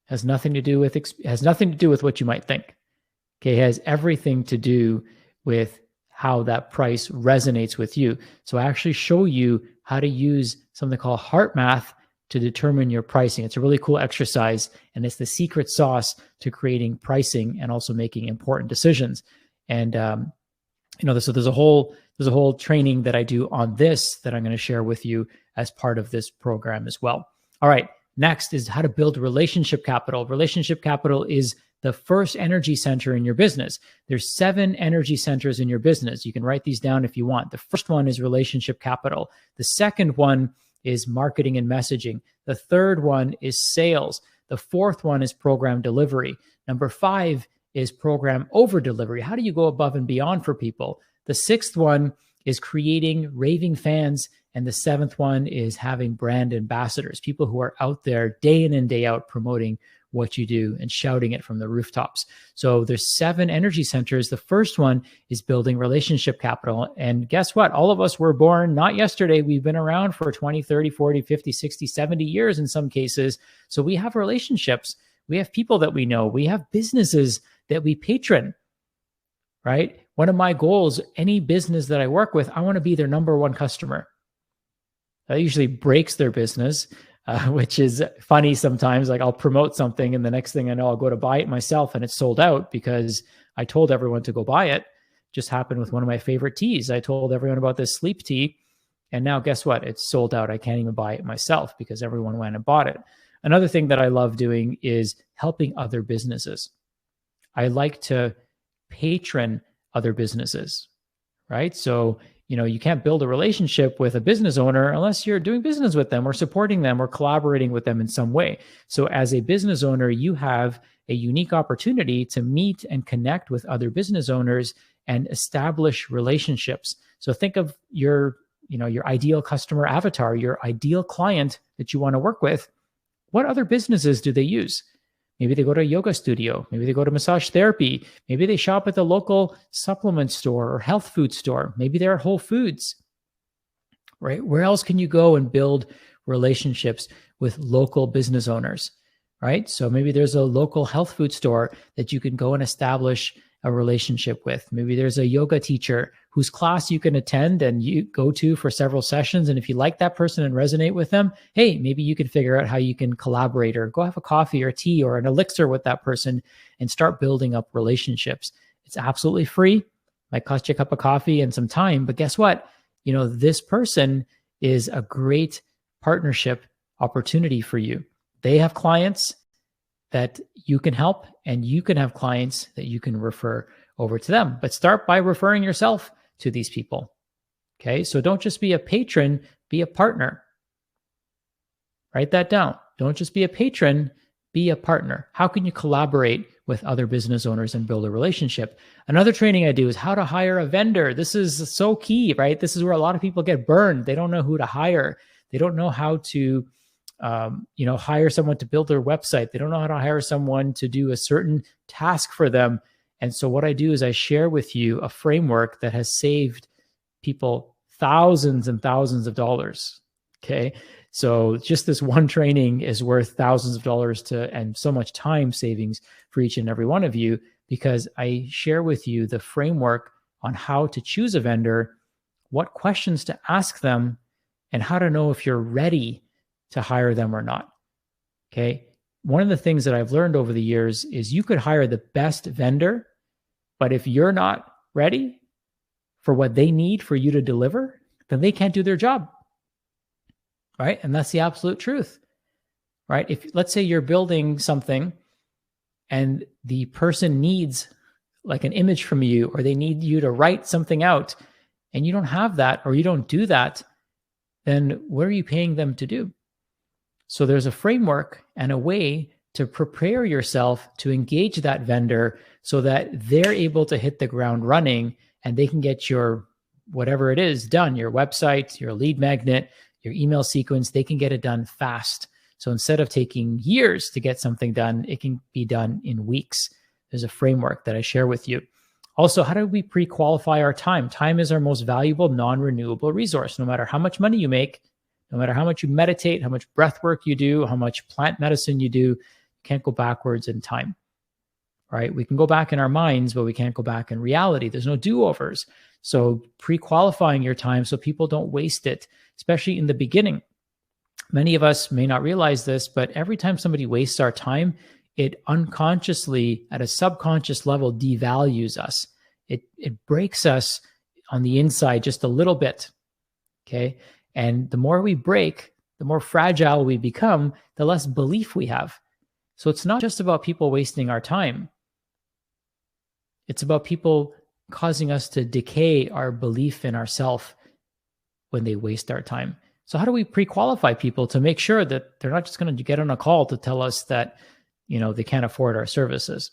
Has nothing to do with what you might think. Okay, it has everything to do with how that price resonates with you. So I actually show you how to use something called heart math to determine your pricing. It's a really cool exercise, and it's the secret sauce to creating pricing and also making important decisions. And so there's a whole training that I do on this that I'm going to share with you as part of this program as well. All right, next is how to build relationship capital. Relationship capital is the first energy center in your business. There's 7 energy centers in your business. You can write these down if you want. The first one is relationship capital. The second one is marketing and messaging. The third one is sales. The fourth one is program delivery. Number 5 is program over delivery. How do you go above and beyond for people? The 6th one is creating raving fans. And the 7th one is having brand ambassadors, people who are out there day in and day out promoting what you do and shouting it from the rooftops. So there's 7 energy centers. The first one is building relationship capital. And guess what? All of us were born not yesterday. We've been around for 20, 30, 40, 50, 60, 70 years in some cases. So we have relationships. We have people that we know. We have businesses that we patron, right? One of my goals, any business that I work with, I want to be their number 1 customer. That usually breaks their business, which is funny sometimes. Like I'll promote something and the next thing I know, I'll go to buy it myself and it's sold out because I told everyone to go buy it. Just happened with one of my favorite teas. I told everyone about this sleep tea and now guess what? It's sold out. I can't even buy it myself because everyone went and bought it. Another thing that I love doing is helping other businesses. I like to patron other businesses, right? So, you can't build a relationship with a business owner unless you're doing business with them or supporting them or collaborating with them in some way. So, as a business owner, you have a unique opportunity to meet and connect with other business owners and establish relationships. So, think of your ideal customer avatar, your ideal client that you want to work with. What other businesses do they use? Maybe they go to a yoga studio. Maybe they go to massage therapy. Maybe they shop at the local supplement store or health food store. Maybe they're at Whole Foods, right? Where else can you go and build relationships with local business owners, right? So maybe there's a local health food store that you can go and establish a relationship with. Maybe there's a yoga teacher whose class you can attend and you go to for several sessions. And if you like that person and resonate with them, hey, maybe you can figure out how you can collaborate or go have a coffee or tea or an elixir with that person and start building up relationships. It's absolutely free. Might cost you a cup of coffee and some time, but guess what? This person is a great partnership opportunity for you. They have clients that you can help, and you can have clients that you can refer over to them. But start by referring yourself to these people. Okay, so don't just be a patron, be a partner. Write that down. Don't just be a patron, be a partner. How can you collaborate with other business owners and build a relationship? Another training I do is how to hire a vendor. This is so key, right? This is where a lot of people get burned. They don't know who to hire. They don't know how to hire someone to build their website. They don't know how to hire someone to do a certain task for them. And so what I do is I share with you a framework that has saved people thousands and thousands of dollars. Okay. So just this one training is worth thousands of dollars and so much time savings for each and every one of you, because I share with you the framework on how to choose a vendor, what questions to ask them, and how to know if you're ready to hire them or not. Okay. One of the things that I've learned over the years is you could hire the best vendor, but if you're not ready for what they need for you to deliver, then they can't do their job. Right. And that's the absolute truth. Right. If let's say you're building something and the person needs like an image from you, or they need you to write something out, and you don't have that, or you don't do that, then what are you paying them to do? So there's a framework and a way to prepare yourself to engage that vendor so that they're able to hit the ground running and they can get your whatever it is done, your website, your lead magnet, your email sequence, they can get it done fast. So instead of taking years to get something done, it can be done in weeks. There's a framework that I share with you. Also, how do we pre-qualify our time? Time is our most valuable, non-renewable resource. No matter how much money you make, no matter how much you meditate, how much breath work you do, how much plant medicine you do, you can't go backwards in time, right? We can go back in our minds, but we can't go back in reality. There's no do-overs. So pre-qualifying your time so people don't waste it, especially in the beginning. Many of us may not realize this, but every time somebody wastes our time, it unconsciously, at a subconscious level, devalues us. It breaks us on the inside just a little bit, okay? And the more we break, the more fragile we become, the less belief we have. So it's not just about people wasting our time. It's about people causing us to decay our belief in ourselves when they waste our time. So how do we pre-qualify people to make sure that they're not just going to get on a call to tell us that, they can't afford our services,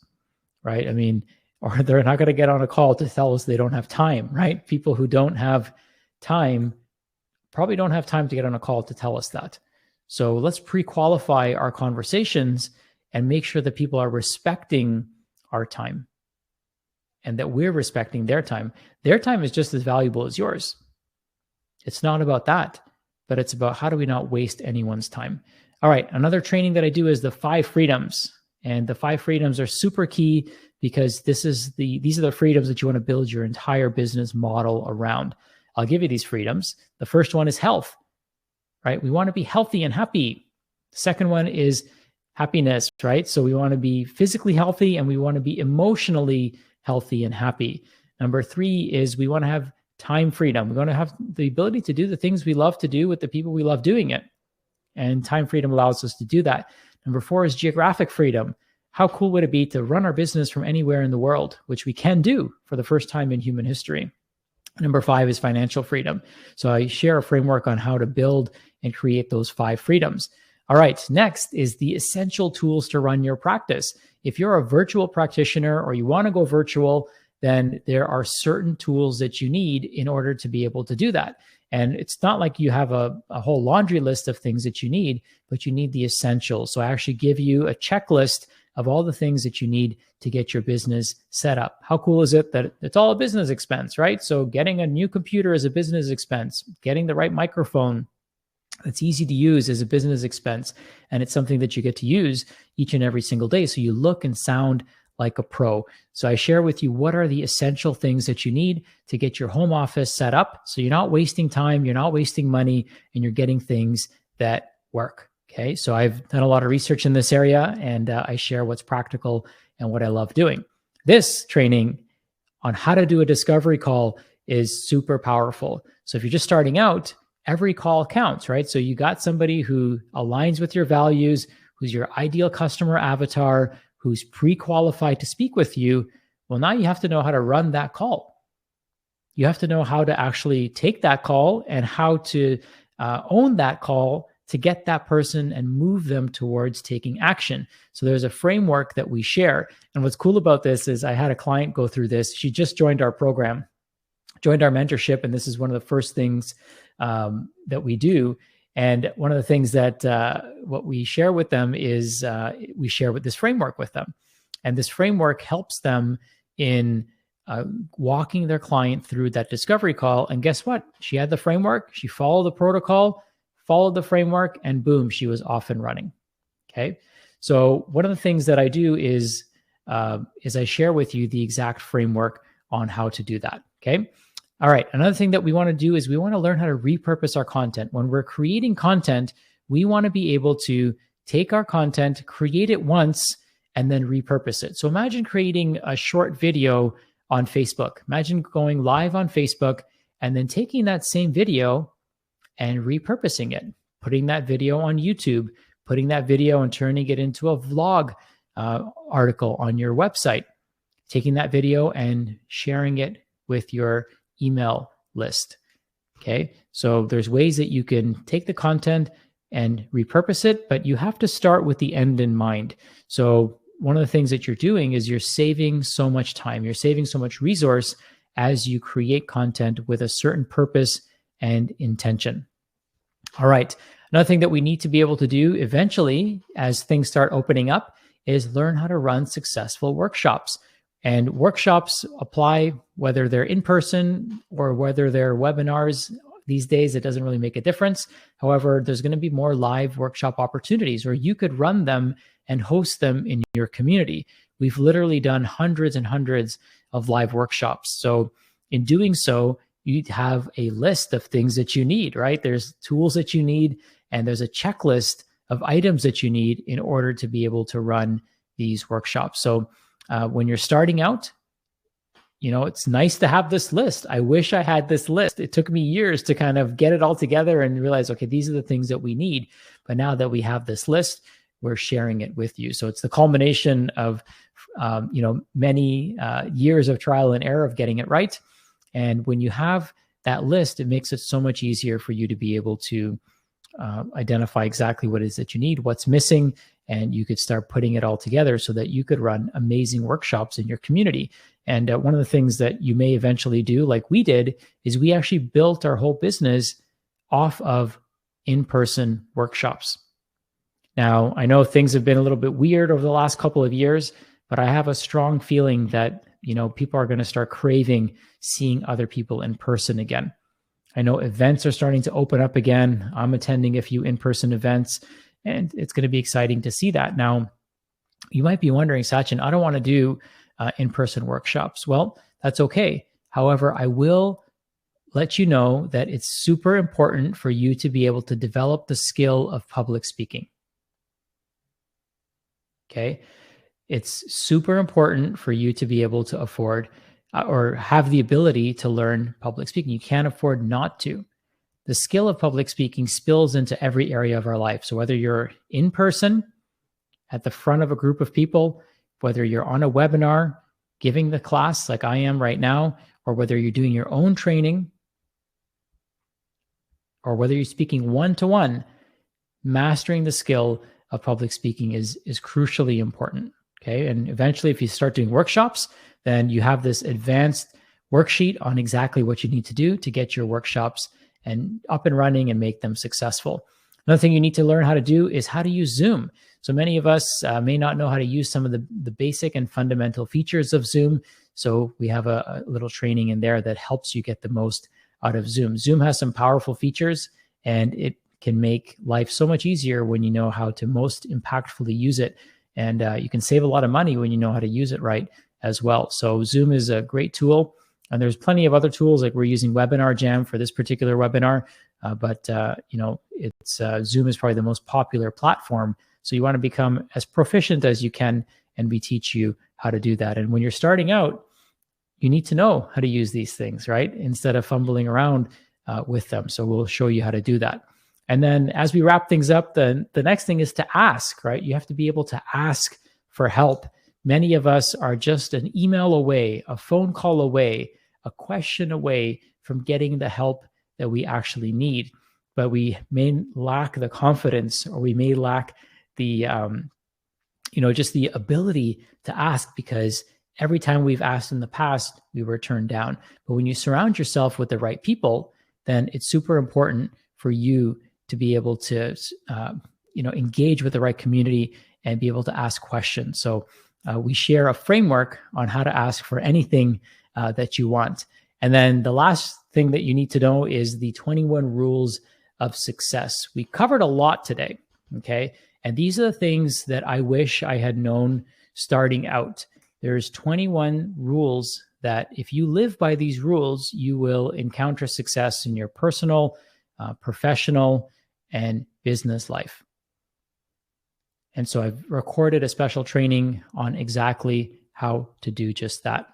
right? I mean, or they're not going to get on a call to tell us they don't have time, right? People who don't have time probably don't have time to get on a call to tell us that. So let's pre-qualify our conversations and make sure that people are respecting our time and that we're respecting their time. Their time is just as valuable as yours. It's not about that, but it's about how do we not waste anyone's time. All right, another training that I do is the 5 freedoms. And the 5 freedoms are super key because these are the freedoms that you want to build your entire business model around. I'll give you these freedoms. The first one is health, right? We want to be healthy and happy. The second one is happiness, right? So we want to be physically healthy and we want to be emotionally healthy and happy. Number 3 is we want to have time freedom. We want to have the ability to do the things we love to do with the people we love doing it. And time freedom allows us to do that. Number 4 is geographic freedom. How cool would it be to run our business from anywhere in the world, which we can do for the first time in human history? Number 5 is financial freedom. So I share a framework on how to build and create those 5 freedoms. All right, next is the essential tools to run your practice. If you're a virtual practitioner or you want to go virtual, then there are certain tools that you need in order to be able to do that. And it's not like you have a whole laundry list of things that you need, but you need the essentials. So I actually give you a checklist of all the things that you need to get your business set up. How cool is it that it's all a business expense, right? So getting a new computer is a business expense. Getting the right microphone that's easy to use is a business expense. And it's something that you get to use each and every single day. So you look and sound like a pro. So I share with you what are the essential things that you need to get your home office set up. So you're not wasting time, you're not wasting money, and you're getting things that work. Okay. So I've done a lot of research in this area, and I share what's practical and what I love doing. This training on how to do a discovery call is super powerful. So if you're just starting out, every call counts, right? So you got somebody who aligns with your values, who's your ideal customer avatar, who's pre-qualified to speak with you. Well, now you have to know how to run that call. You have to know how to actually take that call and how to own that call to get that person and move them towards taking action. So there's a framework that we share. And what's cool about this is I had a client go through this. She just joined our program, joined our mentorship. And this is one of the first things that we do. And one of the things that what we share with them is we share with this framework with them. And this framework helps them in walking their client through that discovery call. And guess what? She had the framework. She followed the protocol, followed the framework, and boom, she was off and running. Okay. So one of the things that I do is I share with you the exact framework on how to do that. Okay. All right. Another thing that we want to do is we want to learn how to repurpose our content. When we're creating content, we want to be able to take our content, create it once, and then repurpose it. So imagine creating a short video on Facebook. Imagine going live on Facebook and then taking that same video and repurposing it, putting that video on YouTube, putting that video and turning it into a vlog article on your website, taking that video and sharing it with your email list. Okay. So there's ways that you can take the content and repurpose it, but you have to start with the end in mind. So one of the things that you're doing is you're saving so much time. You're saving so much resource as you create content with a certain purpose and intention. All right. Another thing that we need to be able to do eventually as things start opening up is learn how to run successful workshops. And workshops apply whether they're in person or whether they're webinars. These days, it doesn't really make a difference. However, there's going to be more live workshop opportunities where you could run them and host them in your community. We've literally done hundreds and hundreds of live workshops. So in doing so, you have a list of things that you need, right? There's tools that you need, and there's a checklist of items that you need in order to be able to run these workshops. So when you're starting out, it's nice to have this list. I wish I had this list. It took me years to kind of get it all together and realize, okay, these are the things that we need. But now that we have this list, we're sharing it with you. So it's the culmination of, many years of trial and error of getting it right. And when you have that list, it makes it so much easier for you to be able to identify exactly what it is that you need, what's missing, and you could start putting it all together so that you could run amazing workshops in your community. And one of the things that you may eventually do, like we did, is we actually built our whole business off of in-person workshops. Now, I know things have been a little bit weird over the last couple of years, but I have a strong feeling that, people are going to start craving seeing other people in person again. I know events are starting to open up again. I'm attending a few in-person events, and it's going to be exciting to see that. Now, you might be wondering, Sachin, I don't want to do in-person workshops. Well, that's okay. However, I will let you know that it's super important for you to be able to develop the skill of public speaking. Okay. It's super important for you to be able to afford or have the ability to learn public speaking. You can't afford not to. the skill of public speaking spills into every area of our life. So whether you're in person at the front of a group of people, whether you're on a webinar giving the class like I am right now, or whether you're doing your own training, or whether you're speaking one-to-one, mastering the skill of public speaking is crucially important. Okay. And eventually, if you start doing workshops, then you have this advanced worksheet on exactly what you need to do to get your workshops and up and running and make them successful. Another thing you need to learn how to do is how to use Zoom. So many of us may not know how to use some of the basic and fundamental features of Zoom. So we have a little training in there that helps you get the most out of Zoom. Zoom has some powerful features, and it can make life so much easier when you know how to most impactfully use it. And you can save a lot of money when you know how to use it right as well. So Zoom is a great tool. And there's plenty of other tools, like we're using Webinar Jam for this particular webinar. But Zoom is probably the most popular platform. So you want to become as proficient as you can, and we teach you how to do that. And when you're starting out, you need to know how to use these things, right? Instead of fumbling around with them. So we'll show you how to do that. And then as we wrap things up, the next thing is to ask, right? You have to be able to ask for help. Many of us are just an email away, a phone call away, a question away from getting the help that we actually need. But we may lack the confidence, or we may lack the, just the ability to ask, because every time we've asked in the past, we were turned down. But when you surround yourself with the right people, then it's super important for you to be able to, engage with the right community and be able to ask questions. So we share a framework on how to ask for anything that you want. And then the last thing that you need to know is the 21 rules of success. We covered a lot today, okay? And these are the things that I wish I had known starting out. There's 21 rules that if you live by these rules, you will encounter success in your personal, professional, and business life. And so I've recorded a special training on exactly how to do just that.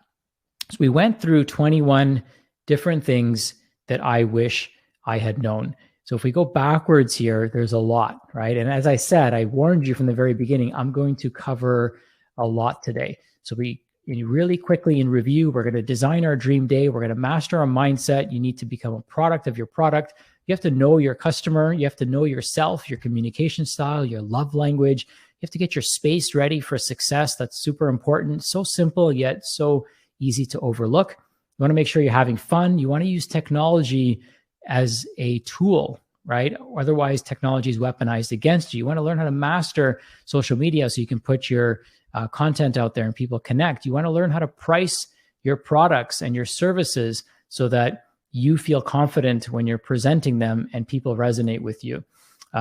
So we went through 21 different things that I wish I had known. So if we go backwards here, there's a lot, right? And as I said, I warned you from the very beginning, I'm going to cover a lot today. So we really quickly in review, we're going to design our dream day. We're going to master our mindset. You need to become a product of your product. You have to know your customer. You have to know yourself, your communication style, your love language. You have to get your space ready for success. That's super important. So simple, yet so easy to overlook. You want to make sure you're having fun. You want to use technology as a tool, right? Otherwise, technology is weaponized against you. You want to learn how to master social media so you can put your content out there and people connect. You want to learn how to price your products and your services so that you feel confident when you're presenting them and people resonate with you.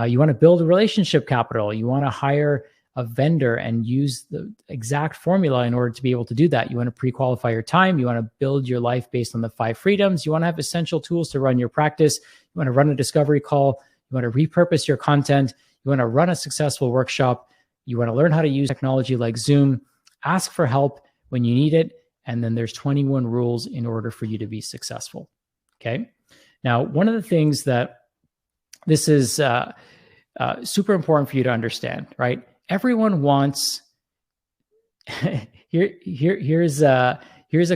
You want to build a relationship capital. You want to hire a vendor and use the exact formula in order to be able to do that. You want to pre-qualify your time. You want to build your life based on the 5 freedoms. You want to have essential tools to run your practice. You want to run a discovery call. You want to repurpose your content. You want to run a successful workshop. You want to learn how to use technology like Zoom. Ask for help when you need it. And then there's 21 rules in order for you to be successful. Okay. Now, one of the things that this is super important for you to understand, right? Everyone wants, here's a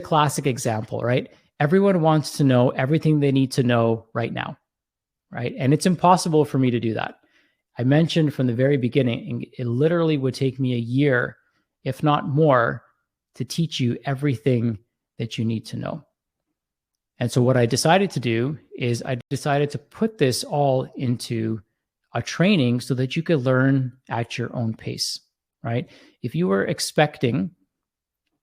classic example, right? Everyone wants to know everything they need to know right now, right? And it's impossible for me to do that. I mentioned from the very beginning, it literally would take me a year, if not more, to teach you everything that you need to know. And so what I decided to do is I decided to put this all into a training so that you could learn at your own pace, right? If you were expecting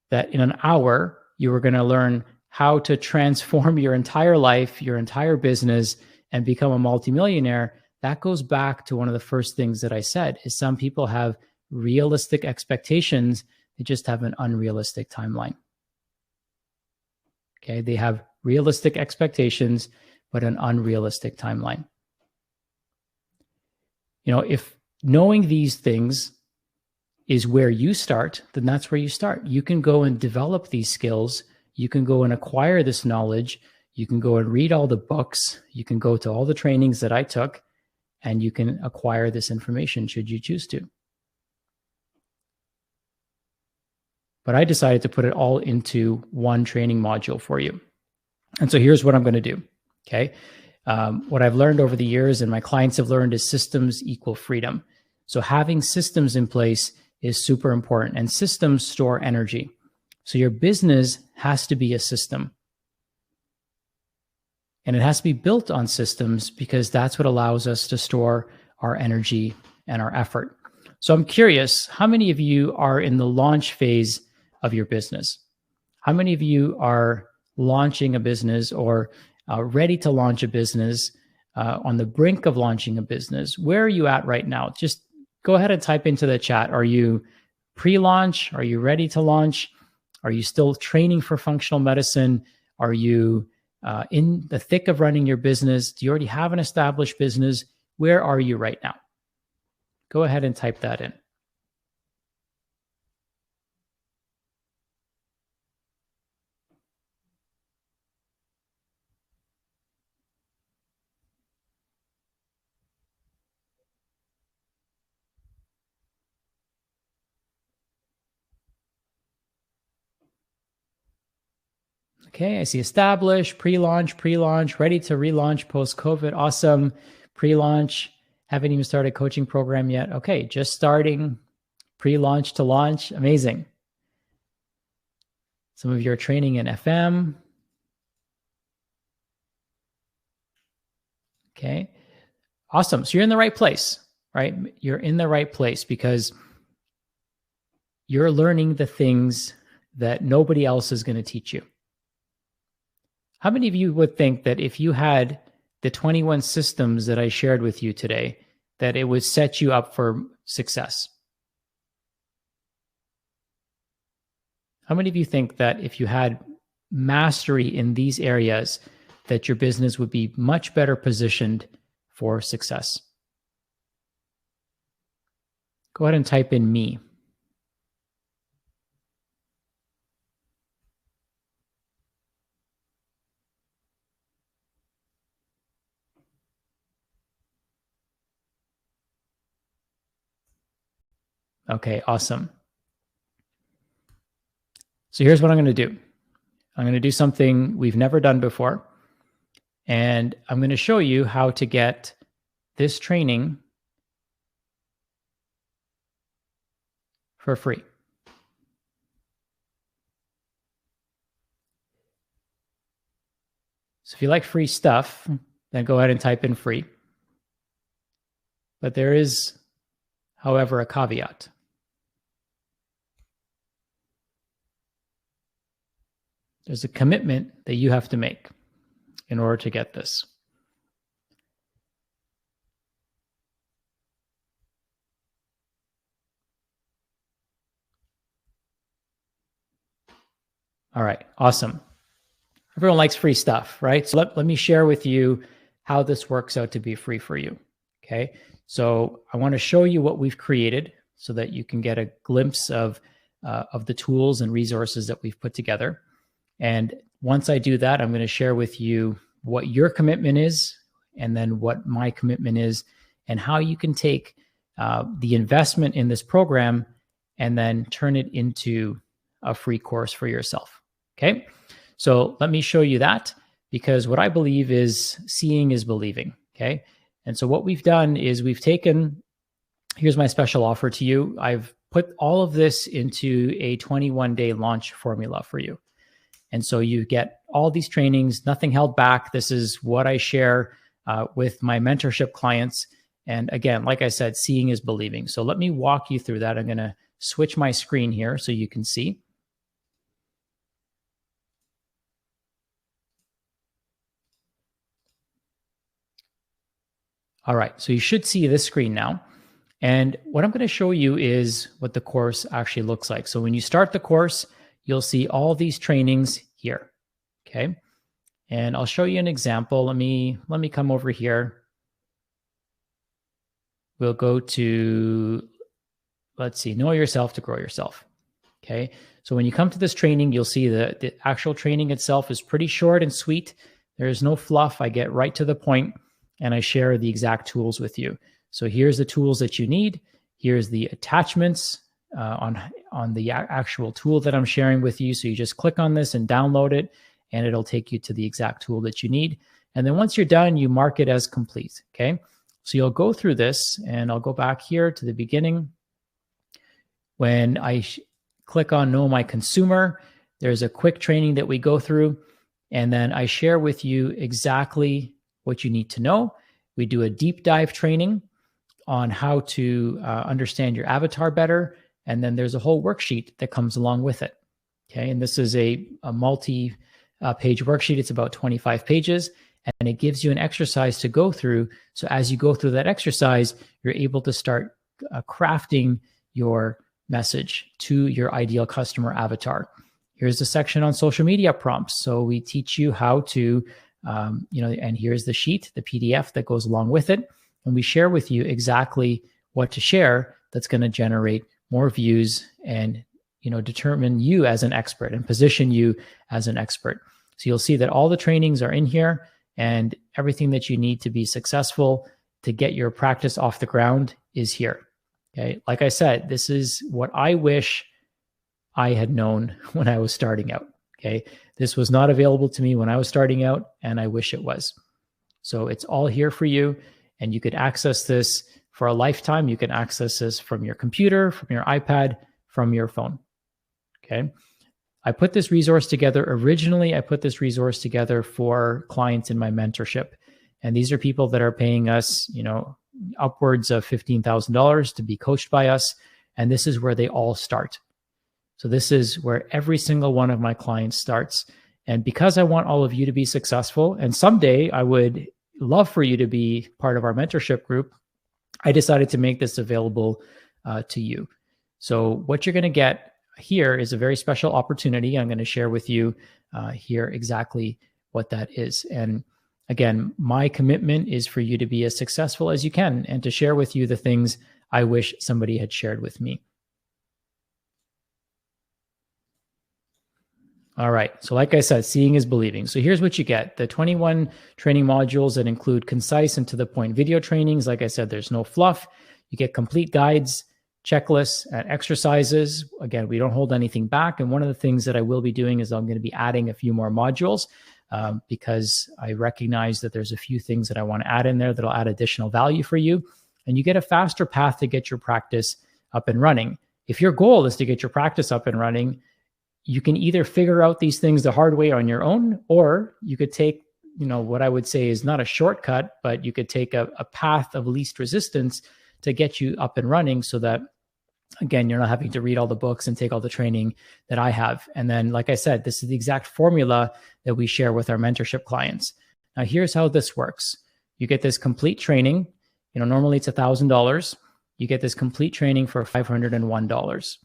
that in an hour, you were going to learn how to transform your entire life, your entire business, and become a multimillionaire, that goes back to one of the first things that I said, is some people have realistic expectations. They just have an unrealistic timeline. Okay, they have realistic expectations, but an unrealistic timeline. You know, if knowing these things is where you start, then that's where you start. You can go and develop these skills. You can go and acquire this knowledge. You can go and read all the books. You can go to all the trainings that I took, and you can acquire this information should you choose to. But I decided to put it all into one training module for you. And so here's what I'm going to do. Okay. What I've learned over the years and my clients have learned is systems equal freedom. So having systems in place is super important, and systems store energy. So your business has to be a system. And it has to be built on systems because that's what allows us to store our energy and our effort. So I'm curious, how many of you are in the launch phase of your business? How many of you are launching a business or ready to launch a business, on the brink of launching a business? Where are you at right now? Just go ahead and type into the chat. Are you pre-launch? Are you ready to launch? Are you still training for functional medicine? Are you in the thick of running your business? Do you already have an established business? Where are you right now? Go ahead and type that in. Okay, I see established, pre-launch, ready to relaunch post-COVID. Awesome. Pre-launch, haven't even started coaching program yet. Okay, just starting, pre-launch to launch. Amazing. Some of you are training in FM. Okay, awesome. So you're in the right place, right? You're in the right place because you're learning the things that nobody else is going to teach you. How many of you would think that if you had the 21 systems that I shared with you today, that it would set you up for success? How many of you think that if you had mastery in these areas, that your business would be much better positioned for success? Go ahead and type in me. Okay, awesome. So here's what I'm going to do. I'm going to do something we've never done before. And I'm going to show you how to get this training for free. So if you like free stuff, then go ahead and type in free. But there is, however, a caveat. There's a commitment that you have to make in order to get this. All right, awesome. Everyone likes free stuff, right? So let me share with you how this works out to be free for you, okay? So I want to show you what we've created so that you can get a glimpse of the tools and resources that we've put together. And once I do that, I'm going to share with you what your commitment is and then what my commitment is and how you can take the investment in this program and then turn it into a free course for yourself. Okay. So let me show you that, because what I believe is seeing is believing. Okay. And so what we've done is we've taken, here's my special offer to you. I've put all of this into a 21-day launch formula for you. And so you get all these trainings, nothing held back. This is what I share with my mentorship clients. And again, like I said, seeing is believing. So let me walk you through that. I'm going to switch my screen here so you can see. All right, so you should see this screen now. And what I'm going to show you is what the course actually looks like. So when you start the course, you'll see all these trainings here, okay? And I'll show you an example. Let me come over here. We'll go to, let's see, know yourself to grow yourself, okay? So when you come to this training, you'll see the actual training itself is pretty short and sweet. There is no fluff. I get right to the point and I share the exact tools with you. So here's the tools that you need. Here's the attachments on the actual tool that I'm sharing with you. So you just click on this and download it, and it'll take you to the exact tool that you need. And then once you're done, you mark it as complete. Okay. So you'll go through this, and I'll go back here to the beginning. When I click on Know My Consumer, there's a quick training that we go through, and then I share with you exactly what you need to know. We do a deep dive training on how to understand your avatar better, and then there's a whole worksheet that comes along with it. Okay, and this is a multi-page worksheet. It's about 25 pages, and it gives you an exercise to go through. So as you go through that exercise, you're able to start crafting your message to your ideal customer avatar. Here's the section on social media prompts. So we teach you how to, and here's the sheet, the PDF that goes along with it. And we share with you exactly what to share that's going to generate more views and, determine you as an expert and position you as an expert. So you'll see that all the trainings are in here, and everything that you need to be successful to get your practice off the ground is here. Okay. Like I said, this is what I wish I had known when I was starting out. Okay. This was not available to me when I was starting out, and I wish it was. So it's all here for you, and you could access this for a lifetime. You can access this from your computer, from your iPad, from your phone. Okay. I put this resource together. Originally, I put this resource together for clients in my mentorship. And these are people that are paying us, upwards of $15,000 to be coached by us. And this is where they all start. So this is where every single one of my clients starts. And because I want all of you to be successful, and someday I would love for you to be part of our mentorship group, I decided to make this available to you. So what you're going to get here is a very special opportunity. I'm going to share with you here exactly what that is. And again, my commitment is for you to be as successful as you can and to share with you the things I wish somebody had shared with me. All right. So like I said, seeing is believing. So here's what you get. The 21 training modules that include concise and to the point video trainings. Like I said, there's no fluff. You get complete guides, checklists, and exercises. Again, we don't hold anything back. And one of the things that I will be doing is I'm going to be adding a few more modules because I recognize that there's a few things that I want to add in there that'll add additional value for you. And you get a faster path to get your practice up and running. If your goal is to get your practice up and running, you can either figure out these things the hard way on your own, or you could take, what I would say is not a shortcut, but you could take a path of least resistance to get you up and running so that, again, you're not having to read all the books and take all the training that I have. And then, like I said, this is the exact formula that we share with our mentorship clients. Now, here's how this works. You get this complete training. Normally it's $1,000. You get this complete training for $501.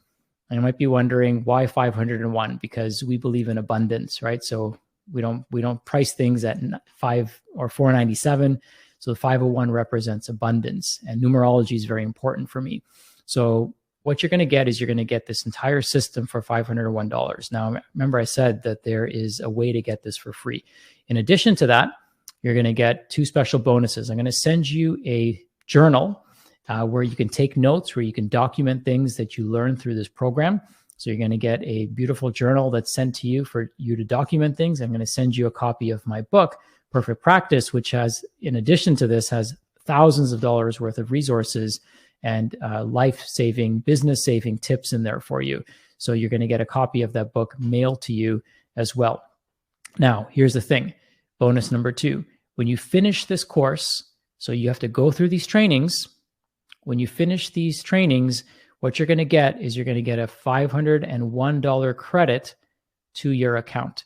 And you might be wondering why 501? Because we believe in abundance, right? So we don't price things at $5 or $497. So the 501 represents abundance, and numerology is very important for me. So what you're going to get is you're going to get this entire system for $501. Now, remember I said that there is a way to get this for free. In addition to that, you're going to get two special bonuses. I'm going to send you a journal where you can take notes, where you can document things that you learn through this program. So you're going to get a beautiful journal that's sent to you for you to document things. I'm going to send you a copy of my book, Perfect Practice, which has, in addition to this, has thousands of dollars worth of resources and life-saving, business-saving tips in there for you. So you're going to get a copy of that book mailed to you as well. Now, here's the thing. Bonus number 2. When you finish this course, so you have to go through these trainings. When you finish these trainings, what you're going to get is you're going to get a $501 credit to your account.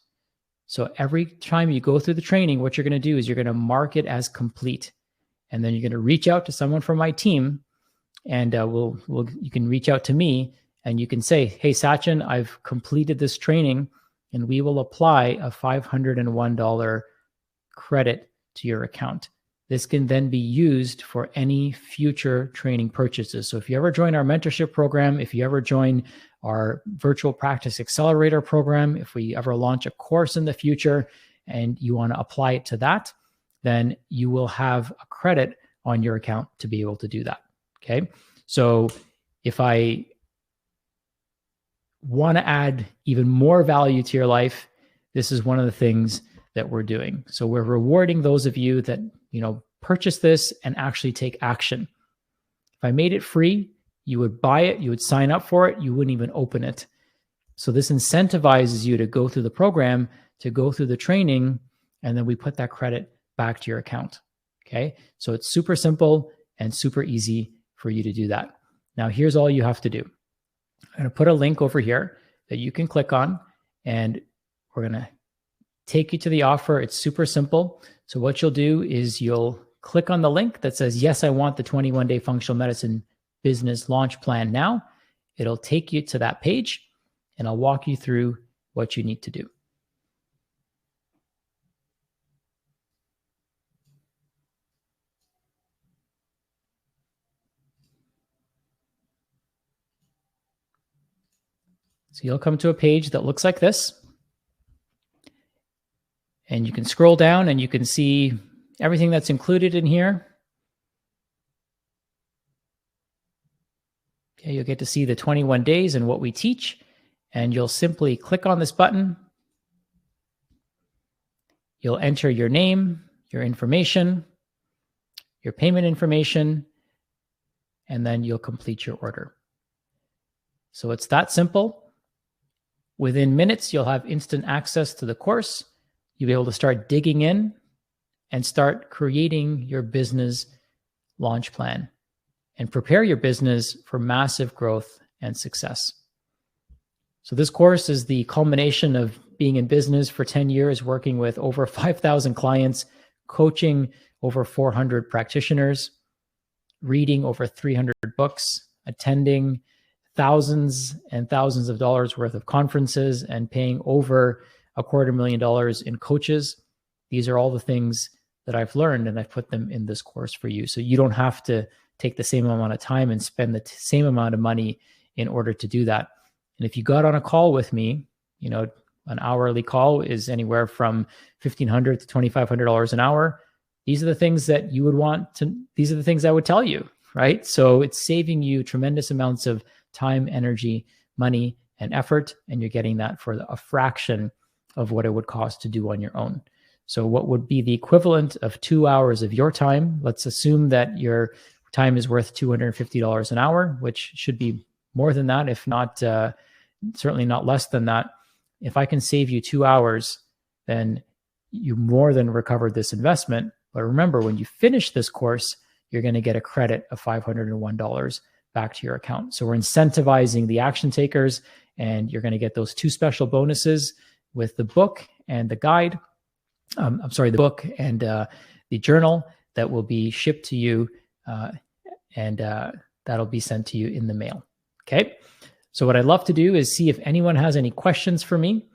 So every time you go through the training, what you're going to do is you're going to mark it as complete. And then you're going to reach out to someone from my team, and you can reach out to me and you can say, hey, Sachin, I've completed this training, and we will apply a $501 credit to your account. This can then be used for any future training purchases. So if you ever join our mentorship program, if you ever join our virtual practice accelerator program, if we ever launch a course in the future, and you want to apply it to that, then you will have a credit on your account to be able to do that. Okay. So if I want to add even more value to your life, this is one of the things that we're doing. So we're rewarding those of you that, purchase this and actually take action. If I made it free, you would buy it, you would sign up for it, you wouldn't even open it. So this incentivizes you to go through the program, to go through the training, and then we put that credit back to your account. Okay. So it's super simple and super easy for you to do that. Now, here's all you have to do. I'm going to put a link over here that you can click on, and we're going to take you to the offer. It's super simple. So what you'll do is you'll click on the link that says, yes, I want the 21-day functional medicine business launch plan now. It'll take you to that page, and I'll walk you through what you need to do. So you'll come to a page that looks like this, and you can scroll down and you can see everything that's included in here. Okay, you'll get to see the 21 days and what we teach, and you'll simply click on this button. You'll enter your name, your information, your payment information, and then you'll complete your order. So it's that simple. Within minutes, you'll have instant access to the course. You'll be able to start digging in and start creating your business launch plan and prepare your business for massive growth and success. So this course is the culmination of being in business for 10 years, working with over 5,000 clients, coaching over 400 practitioners, reading over 300 books, attending thousands and thousands of dollars worth of conferences, and paying over $250,000 in coaches. These are all the things that I've learned, and I've put them in this course for you. So you don't have to take the same amount of time and spend the same amount of money in order to do that. And if you got on a call with me, an hourly call is anywhere from $1,500 to $2,500 an hour. These are the things that you would want to, these are the things I would tell you, right? So it's saving you tremendous amounts of time, energy, money, and effort, and you're getting that for a fraction of what it would cost to do on your own. So what would be the equivalent of 2 hours of your time? Let's assume that your time is worth $250 an hour, which should be more than that, if not, certainly not less than that. If I can save you 2 hours, then you more than recovered this investment. But remember, when you finish this course, you're going to get a credit of $501 back to your account. So we're incentivizing the action takers, and you're going to get those 2 special bonuses with the book and the guide. The book and the journal that will be shipped to you, and that'll be sent to you in the mail. Okay. So what I'd love to do is see if anyone has any questions for me.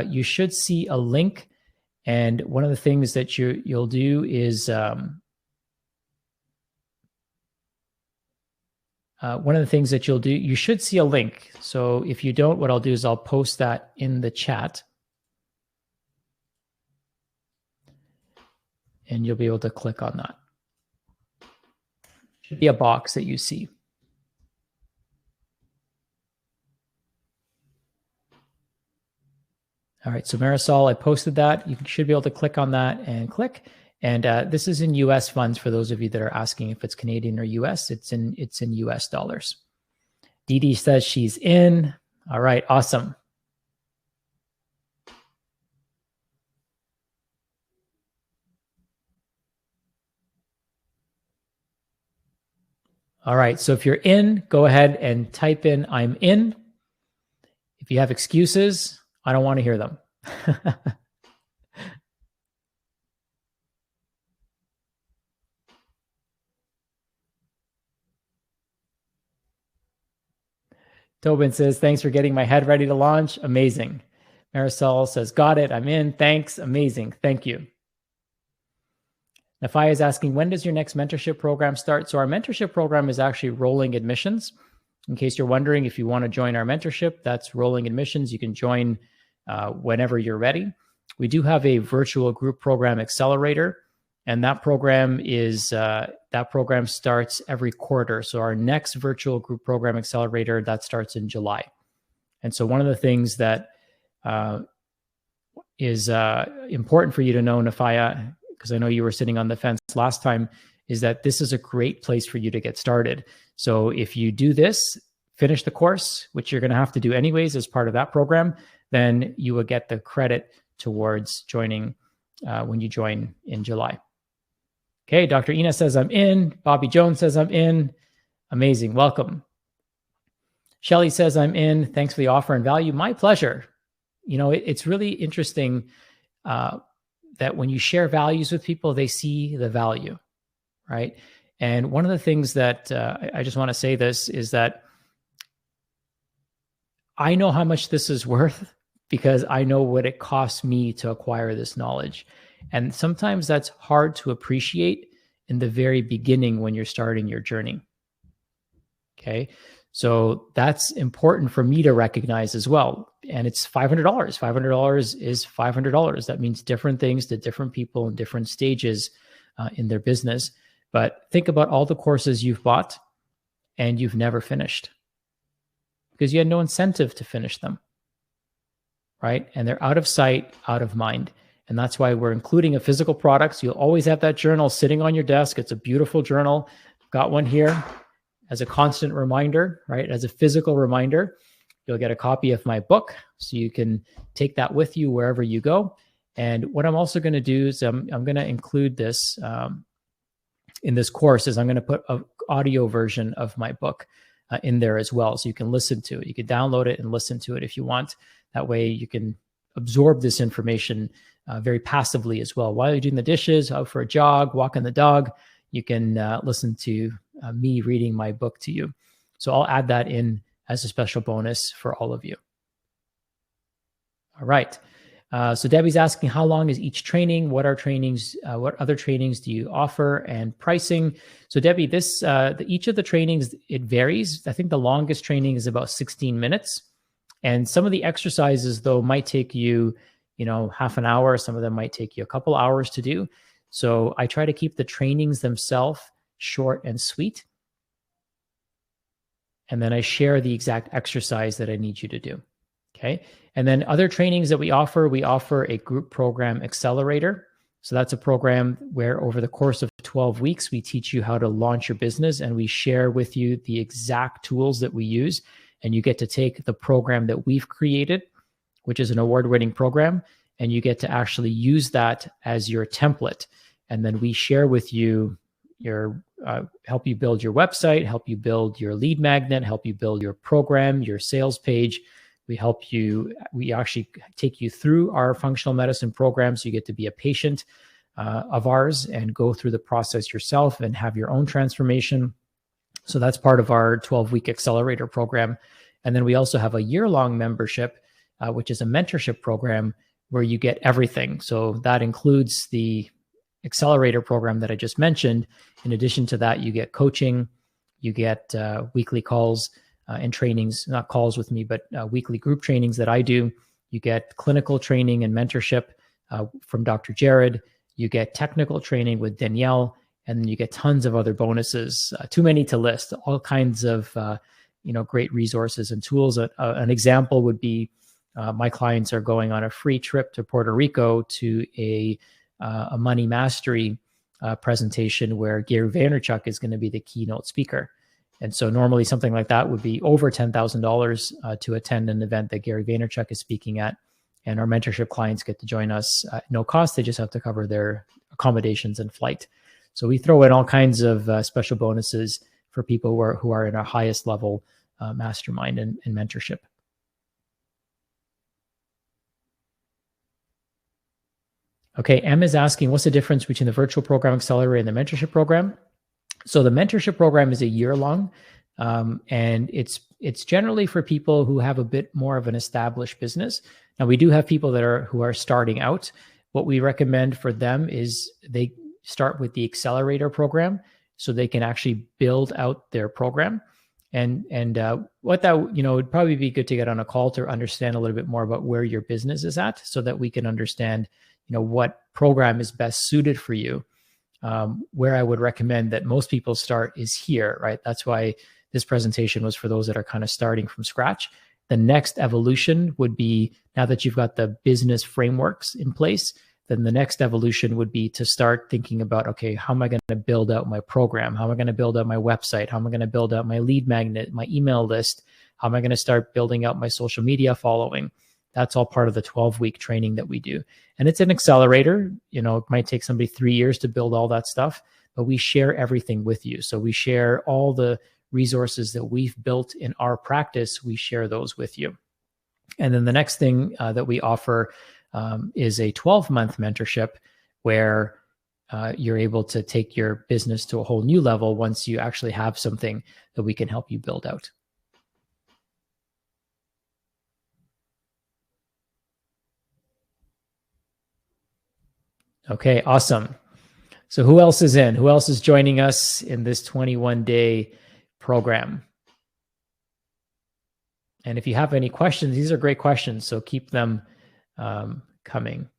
You should see a link, and one of the things that you'll do is you should see a link. So if you don't, what I'll do is I'll post that in the chat, and you'll be able to click on that. Should be a box that you see. All right, so Marisol, I posted that. You should be able to click on that and click. And this is in US funds for those of you that are asking if it's Canadian or US. It's in US dollars. Dee Dee says she's in. All right, awesome. All right, so if you're in, go ahead and type in I'm in. If you have excuses, I don't want to hear them. Tobin says, thanks for getting my head ready to launch. Amazing. Marisol says, got it. I'm in. Thanks. Amazing. Thank you. Nafaya is asking, when does your next mentorship program start? So our mentorship program is actually rolling admissions. In case you're wondering, if you want to join our mentorship, that's rolling admissions. You can join whenever you're ready. we do have a virtual group program accelerator, and that program starts every quarter. So our next virtual group program accelerator, that starts in July. And so one of the things that is important for you to know, Nafaya, because I know you were sitting on the fence last time, is that this is a great place for you to get started. So if you do this, finish the course, which you're going to have to do anyways as part of that program, then you will get the credit towards joining when you join in July. Okay, Dr. Ina says I'm in. Bobby Jones says I'm in. Amazing, welcome. Shelly says I'm in. Thanks for the offer and value. My pleasure. You know, it's really interesting that when you share values with people, they see the value, right? And one of the things that I just want to say this is that I know how much this is worth because I know what it costs me to acquire this knowledge. And sometimes that's hard to appreciate in the very beginning when you're starting your journey. Okay. So that's important for me to recognize as well. And it's $500. $500 is $500. That means different things to different people in different stages in their business. But think about all the courses you've bought and you've never finished because you had no incentive to finish them, right? And they're out of sight, out of mind. And that's why we're including a physical product. So you'll always have that journal sitting on your desk. It's a beautiful journal. I've got one here as a constant reminder, right? As a physical reminder. You'll get a copy of my book, so you can take that with you wherever you go. And what I'm also going to do is I'm going to include this in this course is I'm going to put an audio version of my book in there as well, so you can listen to it. You can download it and listen to it if you want. That way you can absorb this information very passively as well. While you're doing the dishes, out for a jog, walking the dog, you can listen to me reading my book to you. So I'll add that in as a special bonus for all of you. All right. So Debbie's asking, how long is each training? What are trainings? What other trainings do you offer and pricing? So Debbie, each of the trainings, it varies. I think the longest training is about 16 minutes. And some of the exercises though might take you, half an hour. Some of them might take you a couple hours to do. So I try to keep the trainings themselves short and sweet. And then I share the exact exercise that I need you to do. Okay. And then other trainings that we offer a group program accelerator. So that's a program where over the course of 12 weeks, we teach you how to launch your business and we share with you the exact tools that we use. And you get to take the program that we've created, which is an award-winning program, and you get to actually use that as your template. And then we share with you help you build your website, help you build your lead magnet, help you build your program, your sales page. We actually take you through our functional medicine program. So you get to be a patient of ours and go through the process yourself and have your own transformation. So that's part of our 12-week accelerator program. And then we also have a year-long membership, which is a mentorship program where you get everything. So that includes the accelerator program that I just mentioned. In addition to that, you get coaching, you get weekly calls and trainings, not calls with me, but weekly group trainings that I do. You get clinical training and mentorship from Dr. Jared. You get technical training with Danielle, and then you get tons of other bonuses, too many to list, all kinds of great resources and tools. An example would be my clients are going on a free trip to Puerto Rico to a money mastery presentation where Gary Vaynerchuk is going to be the keynote speaker. And so normally something like that would be over $10,000 to attend an event that Gary Vaynerchuk is speaking at. And our mentorship clients get to join us at no cost. They just have to cover their accommodations and flight. So we throw in all kinds of special bonuses for people who are in our highest level mastermind and mentorship. Okay, M is asking, what's the difference between the virtual program accelerator and the mentorship program? So the mentorship program is a year long, and it's generally for people who have a bit more of an established business. Now we do have people who are starting out. What we recommend for them is they start with the accelerator program so they can actually build out their program. And what that, would probably be good to get on a call to understand a little bit more about where your business is at, so that we can understand, what program is best suited for you. Where I would recommend that most people start is here, right? That's why this presentation was for those that are kind of starting from scratch. The next evolution would be, now that you've got the business frameworks in place, then the next evolution would be to start thinking about, okay, how am I going to build out my program? How am I going to build out my website? How am I going to build out my lead magnet, my email list? How am I going to start building out my social media following? That's all part of the 12-week training that we do. And it's an accelerator. It might take somebody 3 years to build all that stuff, but we share everything with you. So we share all the resources that we've built in our practice. We share those with you. And then the next thing that we offer is a 12-month mentorship, where you're able to take your business to a whole new level once you actually have something that we can help you build out. Okay, awesome. So who else is in? Who else is joining us in this 21-day program? And if you have any questions, these are great questions, so keep them coming.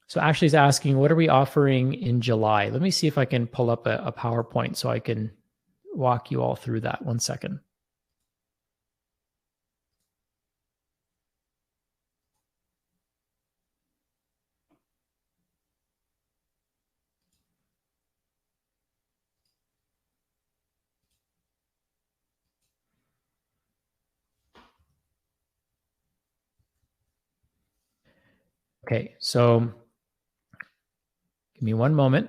So Ashley's asking, what are we offering in July? Let me see if I can pull up a PowerPoint so I can walk you all through that. One second. Okay, so give me one moment.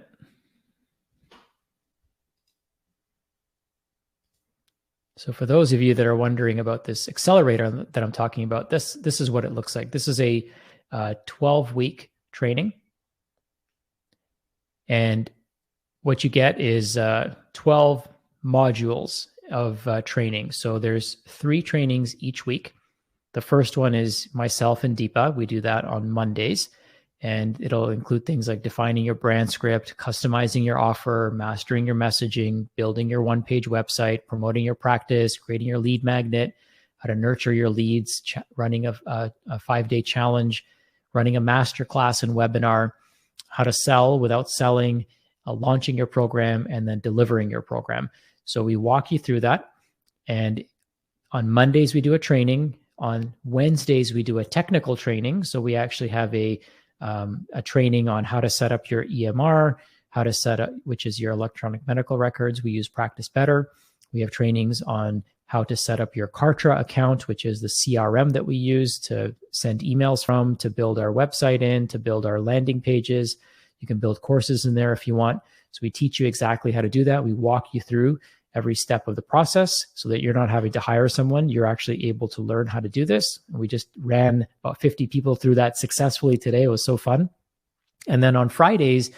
So for those of you that are wondering about this accelerator that I'm talking about, this is what it looks like. This is a 12-week training. And what you get is 12 modules of training. So there's 3 trainings each week. The first one is myself and Deepa. We do that on Mondays. And it'll include things like defining your brand script, customizing your offer, mastering your messaging, building your one-page website, promoting your practice, creating your lead magnet, how to nurture your leads, running a 5-day challenge, running a masterclass and webinar, how to sell without selling, launching your program, and then delivering your program. So we walk you through that. And on Mondays, we do a training. On Wednesdays, we do a technical training. So we actually have a training on how to set up your EMR, how to set up, which is your electronic medical records. We use Practice Better. We have trainings on how to set up your Kartra account, which is the CRM that we use to send emails from, to build our website in, to build our landing pages. You can build courses in there if you want. So we teach you exactly how to do that. We walk you through every step of the process so that you're not having to hire someone. You're actually able to learn how to do this. We just ran about 50 people through that successfully today. It was so fun. And then on Fridays,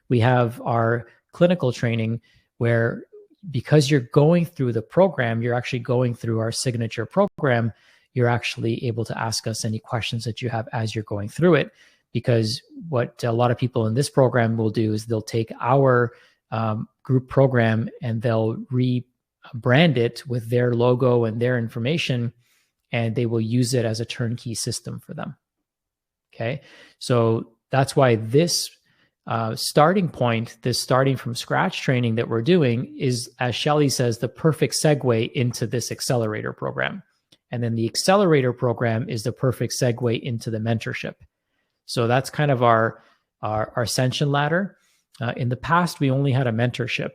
we have our clinical training, where because you're going through the program, you're actually going through our signature program, you're actually able to ask us any questions that you have as you're going through it. Because what a lot of people in this program will do is they'll take our group program and they'll rebrand it with their logo and their information, and they will use it as a turnkey system for them. Okay, so that's why this starting point, this starting from scratch training that we're doing is, as Shelly says, the perfect segue into this accelerator program. And then the accelerator program is the perfect segue into the mentorship. So that's kind of our ascension ladder. In the past, we only had a mentorship.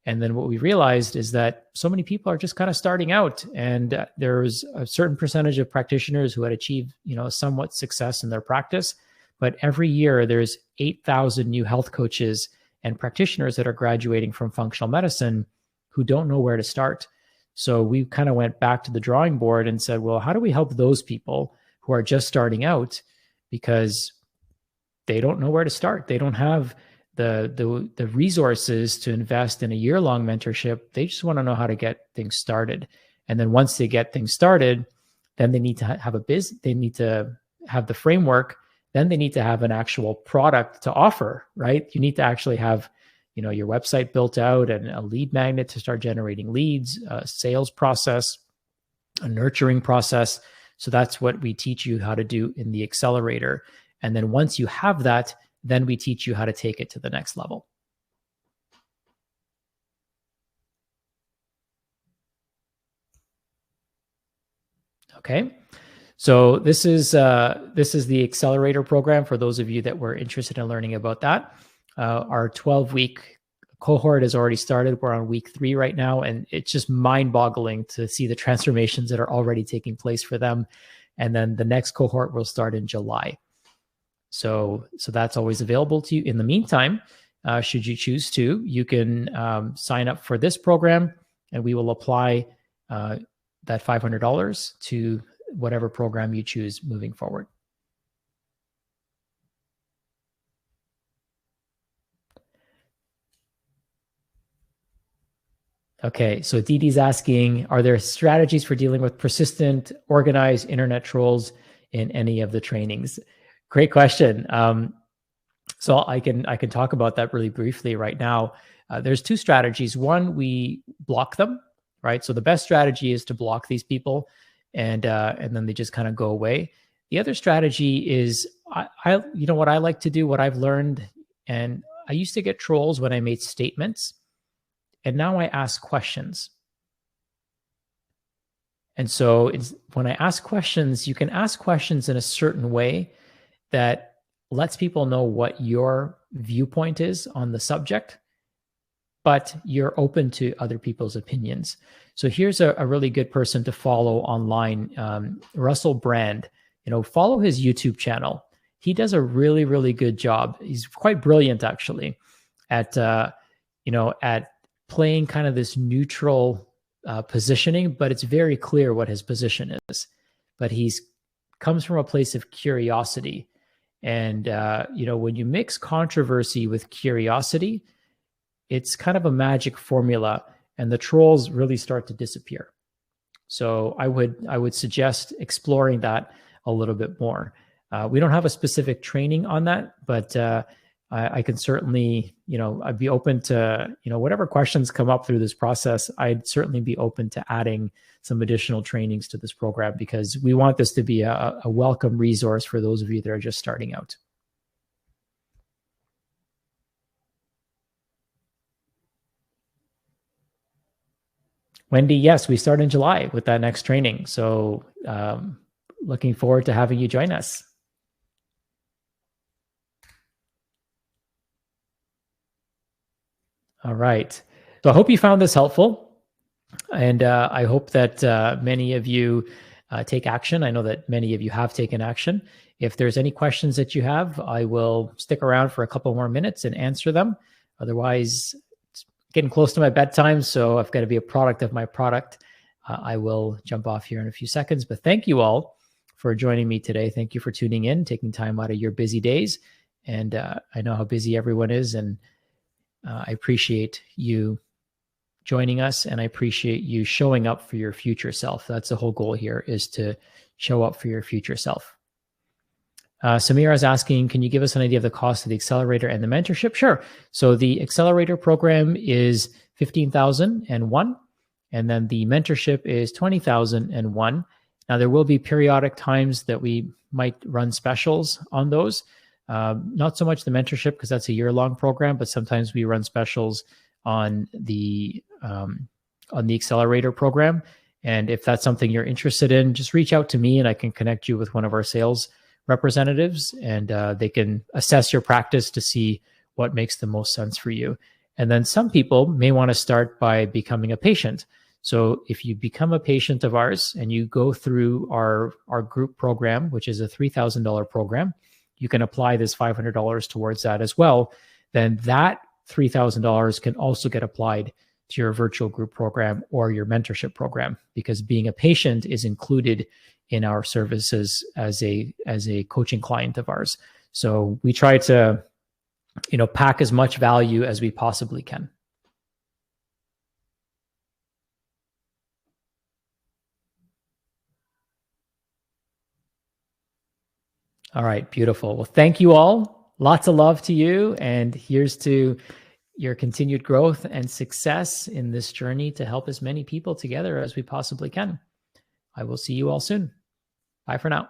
And then what we realized is that so many people are just kind of starting out, and there's a certain percentage of practitioners who had achieved, somewhat success in their practice. But every year there's 8,000 new health coaches and practitioners that are graduating from functional medicine who don't know where to start. So we kind of went back to the drawing board and said, well, how do we help those people who are just starting out, because they don't know where to start? They don't have the resources to invest in a year-long mentorship. They just want to know how to get things started. And then once they get things started, then they need to have they need to have the framework. Then they need to have an actual product to offer, right? You need to actually have, your website built out and a lead magnet to start generating leads, a sales process, a nurturing process. So that's what we teach you how to do in the accelerator. And then once you have that, then we teach you how to take it to the next level. Okay. So this is the accelerator program for those of you that were interested in learning about that. Our 12-week cohort has already started. We're on week 3 right now, and it's just mind-boggling to see the transformations that are already taking place for them. And then the next cohort will start in July. So that's always available to you. In the meantime, should you choose to, you can sign up for this program, and we will apply that $500 to whatever program you choose moving forward. Okay, so Didi's asking, are there strategies for dealing with persistent, organized internet trolls in any of the trainings? Great question. So I can talk about that really briefly right now. There's 2 strategies. One, we block them, right? So the best strategy is to block these people, and then they just kind of go away. The other strategy is, I what I like to do, what I've learned, and I used to get trolls when I made statements, and now I ask questions. And so when I ask questions, you can ask questions in a certain way that lets people know what your viewpoint is on the subject, but you're open to other people's opinions. So here's a really good person to follow online, Russell Brand. Follow his YouTube channel. He does a really, really good job. He's quite brilliant, actually, at at playing kind of this neutral positioning, but it's very clear what his position is. But he's comes from a place of curiosity. And, when you mix controversy with curiosity, it's kind of a magic formula, and the trolls really start to disappear. So I would suggest exploring that a little bit more. We don't have a specific training on that, but I can certainly, I'd be open to, whatever questions come up through this process, I'd certainly be open to adding some additional trainings to this program, because we want this to be a welcome resource for those of you that are just starting out. Wendy, yes, we start in July with that next training. So looking forward to having you join us. All right. So I hope you found this helpful. And I hope that many of you take action. I know that many of you have taken action. If there's any questions that you have, I will stick around for a couple more minutes and answer them. Otherwise, it's getting close to my bedtime, so I've got to be a product of my product. I will jump off here in a few seconds. But thank you all for joining me today. Thank you for tuning in, taking time out of your busy days. And I know how busy everyone is, and I appreciate you joining us, and I appreciate you showing up for your future self. That's the whole goal here, is to show up for your future self. Samira is asking, can you give us an idea of the cost of the accelerator and the mentorship? Sure. So the accelerator program is $15,001, and then the mentorship is $20,001. Now, there will be periodic times that we might run specials on those. Not so much the mentorship, because that's a year-long program, but sometimes we run specials on the accelerator program. And if that's something you're interested in, just reach out to me and I can connect you with one of our sales representatives, and they can assess your practice to see what makes the most sense for you. And then some people may want to start by becoming a patient. So if you become a patient of ours and you go through our group program, which is a $3,000 program, you can apply this $500 towards that as well. Then that $3,000 can also get applied to your virtual group program or your mentorship program, because being a patient is included in our services as a coaching client of ours. So we try to, pack as much value as we possibly can. All right, beautiful. Well, thank you all. Lots of love to you. And here's to, your continued growth and success in this journey to help as many people together as we possibly can. I will see you all soon. Bye for now.